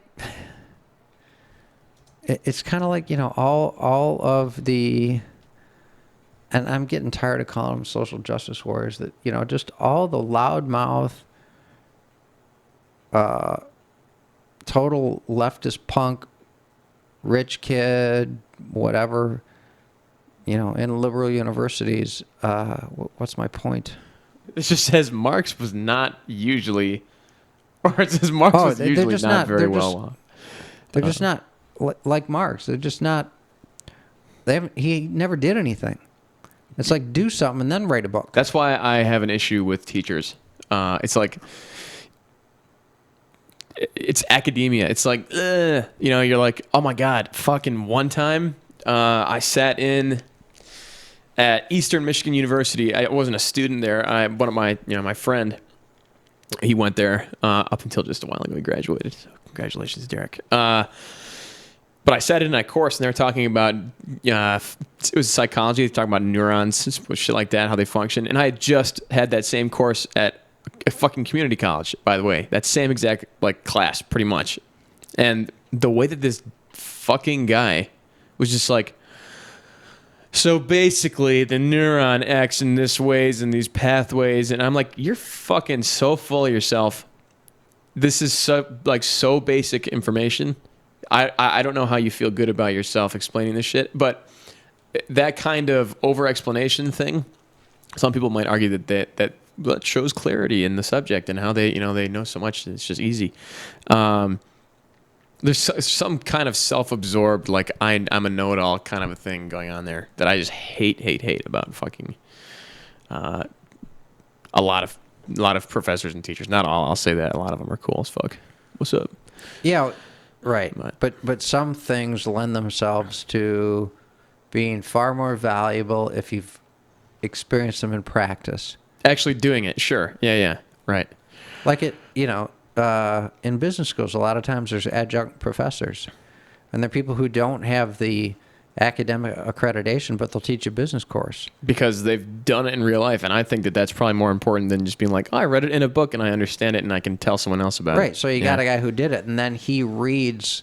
Speaker 2: it's kind of like, all of the, and I'm getting tired of calling them social justice warriors, that, just all the loudmouth, total leftist punk, rich kid, whatever, in liberal universities. What's my point?
Speaker 1: It just says Marx was not usually, or it says Marx was
Speaker 2: they're
Speaker 1: usually
Speaker 2: just
Speaker 1: not very
Speaker 2: they're
Speaker 1: well
Speaker 2: just-
Speaker 1: off.
Speaker 2: They're just not like Marx. They're just not. He never did anything. It's like, do something and then write a book.
Speaker 1: That's why I have an issue with teachers. It's like, it's academia. It's like, you're like, oh my God, fucking one time I sat in at Eastern Michigan University. I wasn't a student there. One of my, my friend, he went there up until just a while ago. He graduated. So congratulations, Derek. But I sat in that course, and they were talking about, it was psychology. They were talking about neurons, shit like that, how they function. And I had just had that same course at a fucking community college, by the way. That same exact, class, pretty much. And the way that this fucking guy was just like, so basically the neuron acts in this ways and these pathways. And I'm like, you're fucking so full of yourself. This is so basic information. I don't know how you feel good about yourself explaining this shit, but that kind of over-explanation thing, some people might argue that shows clarity in the subject and how they know so much. It's just easy. There's some kind of self-absorbed, I'm a know-it-all kind of a thing going on there that I just hate about fucking a lot of professors and teachers. Not all, I'll say that. A lot of them are cool as fuck. What's up?
Speaker 2: Yeah, right. But some things lend themselves to being far more valuable if you've experienced them in practice.
Speaker 1: Actually doing it, sure. Yeah, right.
Speaker 2: Like in business schools, a lot of times there's adjunct professors, and they're people who don't have the academic accreditation, but they'll teach a business course.
Speaker 1: Because they've done it in real life, and I think that that's probably more important than just being like, oh, I read it in a book and I understand it and I can tell someone else about it.
Speaker 2: Right, so you got a guy who did it, and then he reads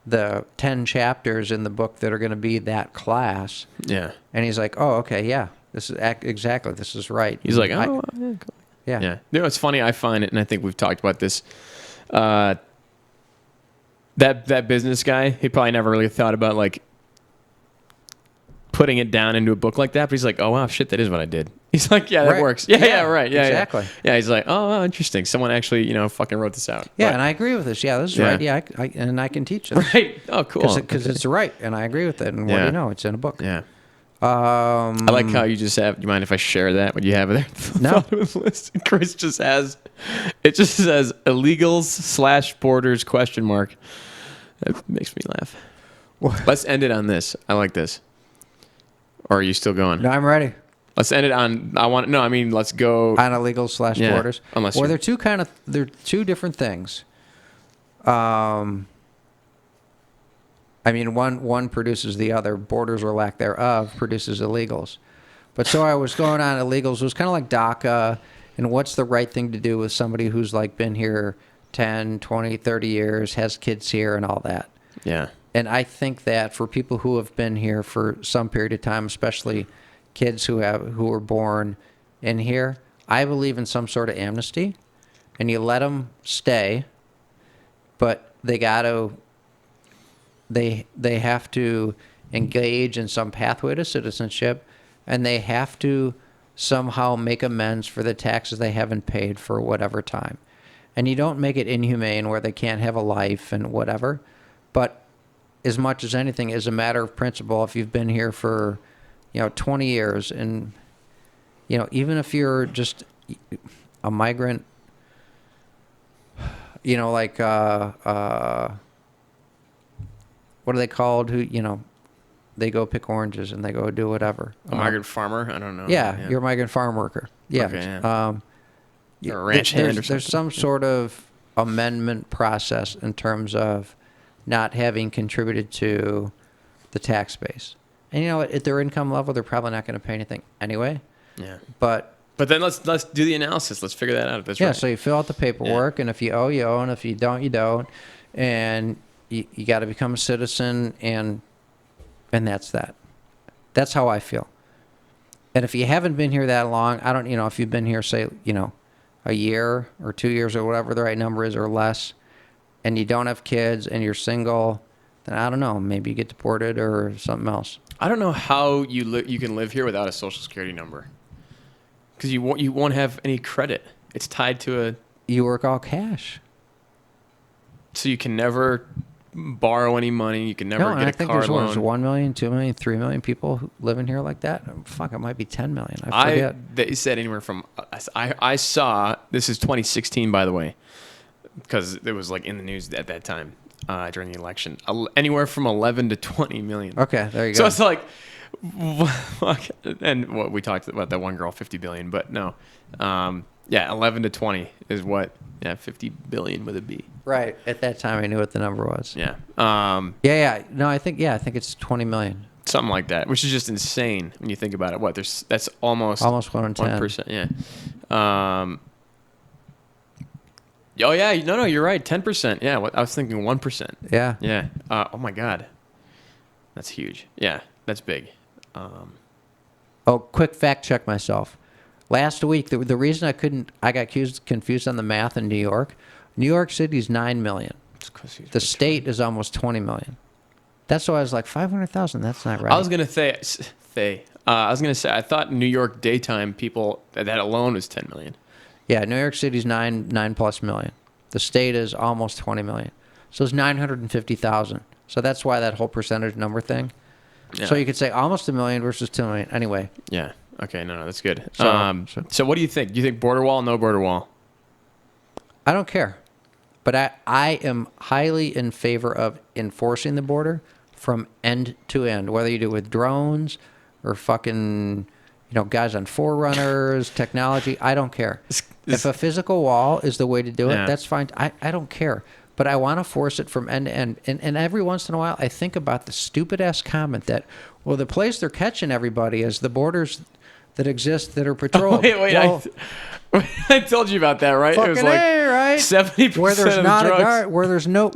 Speaker 2: the 10 chapters in the book that are going to be that class.
Speaker 1: Yeah.
Speaker 2: And he's like, oh, okay, yeah, this is exactly, this is right.
Speaker 1: He's like, oh, yeah, cool.
Speaker 2: Yeah.
Speaker 1: It's funny. I find it, and I think we've talked about this. That business guy, he probably never really thought about putting it down into a book like that. But he's like, oh wow, shit, that is what I did. He's like, yeah, that
Speaker 2: Right.
Speaker 1: works. Yeah, right. Yeah,
Speaker 2: exactly.
Speaker 1: Yeah, he's like, oh, interesting. Someone actually, fucking wrote this out.
Speaker 2: Yeah,
Speaker 1: But-
Speaker 2: and I agree with this. Yeah, this is
Speaker 1: Yeah.
Speaker 2: right. Yeah, and I can teach this.
Speaker 1: right. Oh, cool.
Speaker 2: Because it's right, and I agree with it. And what do
Speaker 1: Yeah.
Speaker 2: you know? It's in a book.
Speaker 1: Yeah. I like how you just have. Do you mind if I share that? What you have there?
Speaker 2: No.
Speaker 1: The list. Chris just has. It just says illegals/borders ? That makes me laugh. Let's end it on this. I like this. Or are you still going?
Speaker 2: No, I'm ready.
Speaker 1: Let's end it on. Let's go.
Speaker 2: On illegal / borders.
Speaker 1: Unless
Speaker 2: well,
Speaker 1: you-
Speaker 2: they're two different things. One produces the other. Borders or lack thereof produces illegals. But so I was going on illegals. It was kind of like DACA and what's the right thing to do with somebody who's been here 10, 20, 30 years, has kids here and all that.
Speaker 1: Yeah.
Speaker 2: And I think that for people who have been here for some period of time, especially kids who were born in here, I believe in some sort of amnesty, and you let them stay, but they have to engage in some pathway to citizenship, and they have to somehow make amends for the taxes they haven't paid for whatever time. And you don't make it inhumane where they can't have a life and whatever, but as much as anything, as a matter of principle, if you've been here for 20 years, and even if you're just a migrant, what are they called, who they go pick oranges and they go do whatever.
Speaker 1: A migrant farmer? I don't know.
Speaker 2: Yeah, you're a migrant farm worker. Yeah.
Speaker 1: Okay, yeah. Or a ranch
Speaker 2: there's,
Speaker 1: hand or
Speaker 2: there's
Speaker 1: something.
Speaker 2: some sort of amendment process in terms of not having contributed to the tax base. And at their income level, they're probably not going to pay anything anyway.
Speaker 1: Yeah.
Speaker 2: But
Speaker 1: then let's do the analysis. Let's figure that out. If that's
Speaker 2: yeah,
Speaker 1: right.
Speaker 2: so you fill out the paperwork, and if you owe, you owe, and if you don't, you don't. And you got to become a citizen, and that's that. That's how I feel. And if you haven't been here that long, I don't, if you've been here, say, a year or 2 years or whatever the right number is or less, and you don't have kids and you're single, then I don't know, maybe you get deported or something else.
Speaker 1: I don't know how you can live here without a social security number, because you won't have any credit. It's tied to a.
Speaker 2: You work all cash.
Speaker 1: So you can never borrow any money. You can never
Speaker 2: And
Speaker 1: get
Speaker 2: I
Speaker 1: a
Speaker 2: think
Speaker 1: car
Speaker 2: there's
Speaker 1: loan.
Speaker 2: 1 million, 2 million, 3 million people living here like that. Fuck, it might be 10 million. I forget.
Speaker 1: They said anywhere from. I saw, this is 2016, by the way, because it was like in the news at that time during the election. Anywhere from 11 to 20 million.
Speaker 2: Okay, there you
Speaker 1: So
Speaker 2: go.
Speaker 1: it's like, fuck. And what we talked about, that one girl, 50 billion, but no. Yeah, 11 to 20 is what. Yeah, 50 billion with a B.
Speaker 2: Right. At that time, I knew what the number was.
Speaker 1: Yeah.
Speaker 2: Yeah. No, I think it's 20 million.
Speaker 1: Something like that, which is just insane when you think about it. That's almost
Speaker 2: 1 in 10.
Speaker 1: 1%. Yeah. Oh yeah, no, you're right. 10%. Yeah, I was thinking 1%.
Speaker 2: Yeah.
Speaker 1: Yeah. Oh my God, that's huge. Yeah, that's big.
Speaker 2: Oh, quick fact check myself. Last week, the reason I got confused on the math in New York. New York City's 9 million. The state is almost 20 million. That's why I was like 500,000. That's not right.
Speaker 1: I was gonna say, I thought New York daytime people that alone was 10 million.
Speaker 2: Yeah, New York City's 9 plus million. The state is almost 20 million. So it's 950,000. So that's why that whole percentage number thing.
Speaker 1: Yeah.
Speaker 2: So you could say almost 1 million versus 2 million. Anyway.
Speaker 1: Yeah. Okay. No, that's good.
Speaker 2: So-
Speaker 1: So what do you think? Do you think border wall, no border wall?
Speaker 2: I don't care. But I am highly in favor of enforcing the border from end to end, whether you do it with drones or fucking, guys on forerunners, technology. I don't care. If a physical wall is the way to do it,
Speaker 1: Yeah.
Speaker 2: that's fine. I don't care. But I want to force it from end to end. And every once in a while, I think about the stupid-ass comment that, well, the place they're catching everybody is the borders that exist that are patrolled.
Speaker 1: Wait,
Speaker 2: Well,
Speaker 1: I told you about that, right? It was
Speaker 2: fucking
Speaker 1: like
Speaker 2: A, right?
Speaker 1: 70%
Speaker 2: Where there's
Speaker 1: of the
Speaker 2: not a
Speaker 1: drugs.
Speaker 2: guard,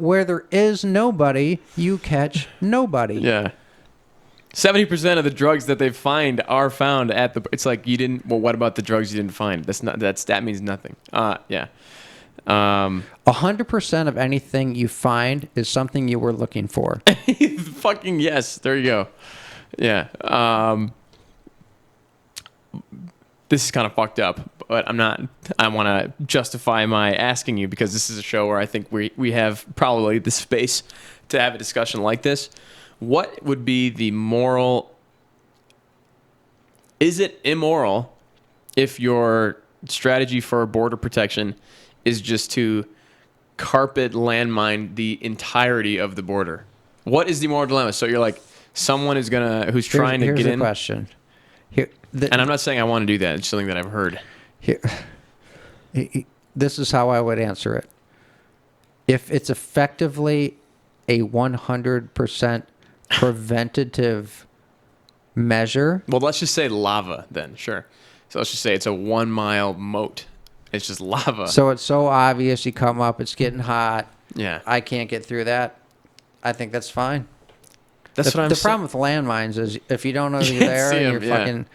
Speaker 2: where there is nobody, you catch nobody.
Speaker 1: Yeah. 70% of the drugs that they find are found at the. It's like you didn't. Well, what about the drugs you didn't find? That means nothing. Yeah.
Speaker 2: 100% of anything you find is something you were looking for.
Speaker 1: Fucking yes. There you go. Yeah. This is kind of fucked up, but I'm not. I want to justify my asking you because this is a show where I think we have probably the space to have a discussion like this. What would be the moral? Is it immoral if your strategy for border protection is just to carpet landmine the entirety of the border? What is the moral dilemma? So you're like, someone is who's trying to
Speaker 2: Here's
Speaker 1: get
Speaker 2: the
Speaker 1: in.
Speaker 2: question.
Speaker 1: And I'm not saying I want to do that. It's something that I've heard.
Speaker 2: Here, this is how I would answer it. If it's effectively a 100% preventative measure,
Speaker 1: Well, let's just say lava then. Sure. So let's just say it's a 1 mile moat. It's just lava.
Speaker 2: so it's so obvious you come up, it's getting hot,
Speaker 1: Yeah.
Speaker 2: I can't get through that, I think that's fine.
Speaker 1: That's what I'm
Speaker 2: The
Speaker 1: saying.
Speaker 2: problem with landmines is if you don't know
Speaker 1: You
Speaker 2: you're
Speaker 1: can't
Speaker 2: there
Speaker 1: see
Speaker 2: and
Speaker 1: 'em,
Speaker 2: you're
Speaker 1: yeah.
Speaker 2: fucking,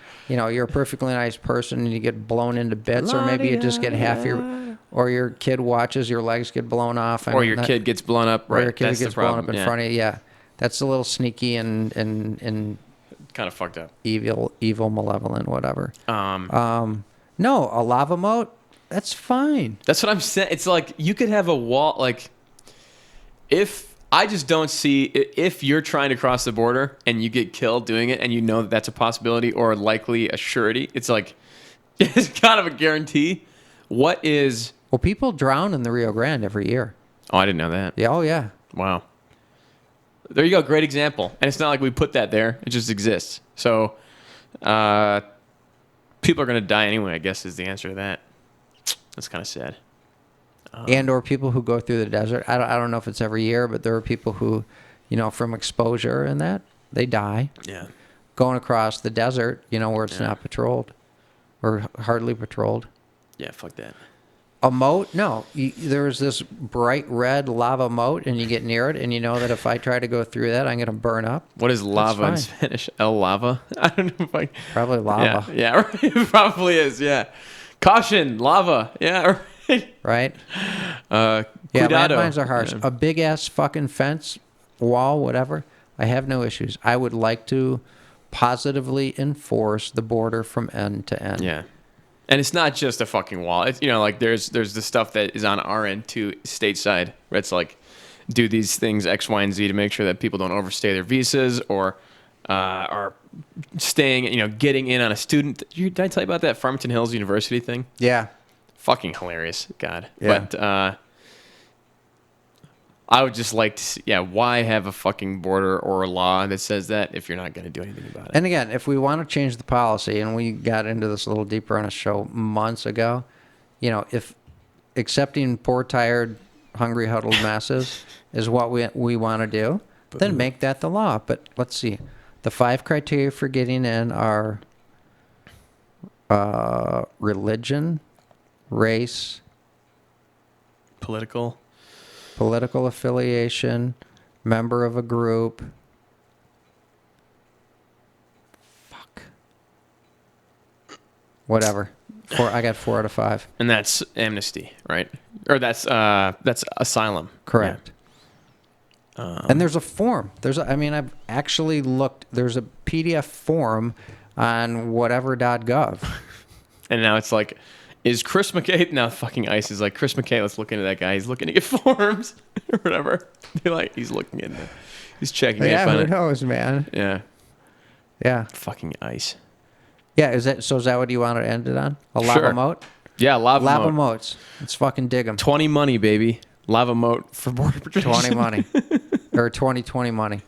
Speaker 2: you're a perfectly nice person and you get blown into bits, or maybe you just get half or your kid watches your legs get blown off.
Speaker 1: Or your kid gets blown up.
Speaker 2: or
Speaker 1: Right.
Speaker 2: your kid
Speaker 1: That's
Speaker 2: gets
Speaker 1: the
Speaker 2: blown
Speaker 1: problem.
Speaker 2: up in front of you. Yeah, that's a little sneaky and
Speaker 1: Kind of fucked up.
Speaker 2: evil, malevolent, whatever.
Speaker 1: Um,
Speaker 2: No, a lava moat, that's fine.
Speaker 1: That's what I'm saying. It's like you could have a wall. Like, I just don't see if you're trying to cross the border and you get killed doing it, and you know that that's a possibility or likely a surety. It's like it's kind of a guarantee. What is?
Speaker 2: Well, people drown in the Rio Grande every year.
Speaker 1: Oh, I didn't know that.
Speaker 2: Yeah, oh yeah.
Speaker 1: Wow. There you go. Great example. And it's not like we put that there. It just exists. So, people are going to die anyway, I guess, is the answer to that. That's kind of sad.
Speaker 2: And or people who go through the desert. I don't know if it's every year, but there are people who, from exposure and that, they die
Speaker 1: Yeah.
Speaker 2: going across the desert, where it's not patrolled or hardly patrolled.
Speaker 1: Yeah, fuck that.
Speaker 2: A moat? No. There's this bright red lava moat, and you get near it, and you know that if I try to go through that, I'm going to burn up.
Speaker 1: What is lava in
Speaker 2: fine.
Speaker 1: Spanish? El lava? I don't know if I...
Speaker 2: Probably lava,
Speaker 1: Yeah, right. It probably is, yeah. Caution, lava. Yeah, right.
Speaker 2: right?
Speaker 1: Uh,
Speaker 2: Yeah,
Speaker 1: cuidado.
Speaker 2: landmines are harsh.
Speaker 1: Yeah.
Speaker 2: A big-ass fucking fence, wall, whatever, I have no issues. I would like to positively enforce the border from end to end.
Speaker 1: Yeah. And it's not just a fucking wall. It's, like there's the stuff that is on our end too, stateside, where it's like do these things X, Y, and Z to make sure that people don't overstay their visas or are staying, getting in on a student. Did I tell you about that Farmington Hills University thing?
Speaker 2: Yeah.
Speaker 1: Fucking hilarious. God.
Speaker 2: Yeah.
Speaker 1: But I would just like to see, why have a fucking border or a law that says that if you're not going to do anything about it?
Speaker 2: And again, if we want to change the policy, and we got into this a little deeper on a show months ago, if accepting poor, tired, hungry, huddled masses is what we want to do, then make that the law. But let's see. The 5 criteria for getting in are religion, race,
Speaker 1: Political
Speaker 2: affiliation, member of a group. Fuck. Whatever. I got 4 out of 5.
Speaker 1: And that's amnesty, right? Or that's asylum.
Speaker 2: Correct. And there's a form. I've actually looked. There's a PDF form on whatever.gov.
Speaker 1: And now it's like, is Chris McKay now? Fucking ICE is like, Chris McKay. Let's look into that guy. He's looking to get forms or whatever. They're like, he's looking into. He's checking.
Speaker 2: Yeah,
Speaker 1: up on
Speaker 2: who
Speaker 1: it.
Speaker 2: knows, man?
Speaker 1: Yeah.
Speaker 2: Yeah.
Speaker 1: Fucking ICE.
Speaker 2: Yeah. Is that what you want to end it on? A lava
Speaker 1: Sure.
Speaker 2: moat?
Speaker 1: Yeah, lava moat.
Speaker 2: moats. Let's fucking dig them.
Speaker 1: 20 money, baby. Lava moat for border protection.
Speaker 2: 20 money. Or 2020 money.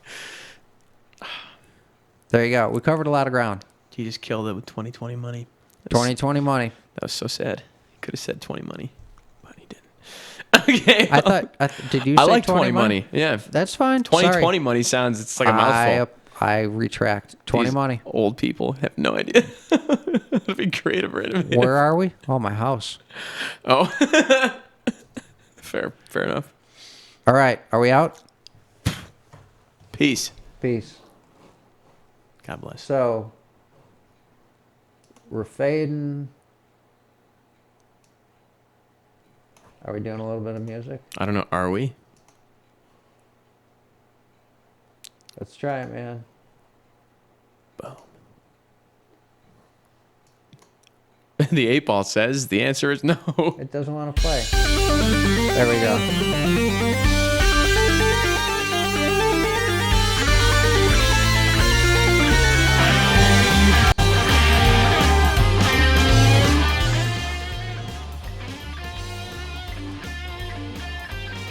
Speaker 2: There you go. We covered a lot of ground.
Speaker 1: He just killed it with 2020 money.
Speaker 2: 2020 money.
Speaker 1: That was so sad. He could have said 20 money, but he didn't. Okay.
Speaker 2: I thought. Did you say
Speaker 1: I like
Speaker 2: 20
Speaker 1: money. Yeah.
Speaker 2: That's fine.
Speaker 1: 2020
Speaker 2: Sorry.
Speaker 1: money sounds, it's like a mouthful.
Speaker 2: I retract. 20
Speaker 1: These
Speaker 2: money.
Speaker 1: Old people have no idea. That'd be creative, right?
Speaker 2: Where are we? Oh, my house.
Speaker 1: Oh. Fair enough.
Speaker 2: All right. Are we out?
Speaker 1: Peace.
Speaker 2: Peace.
Speaker 1: God bless.
Speaker 2: So, we're fading. Are we doing a little bit of music?
Speaker 1: I don't know. Are we?
Speaker 2: Let's try it, man.
Speaker 1: Boom. The 8 Ball says the answer is no.
Speaker 2: It doesn't want to play. There we go.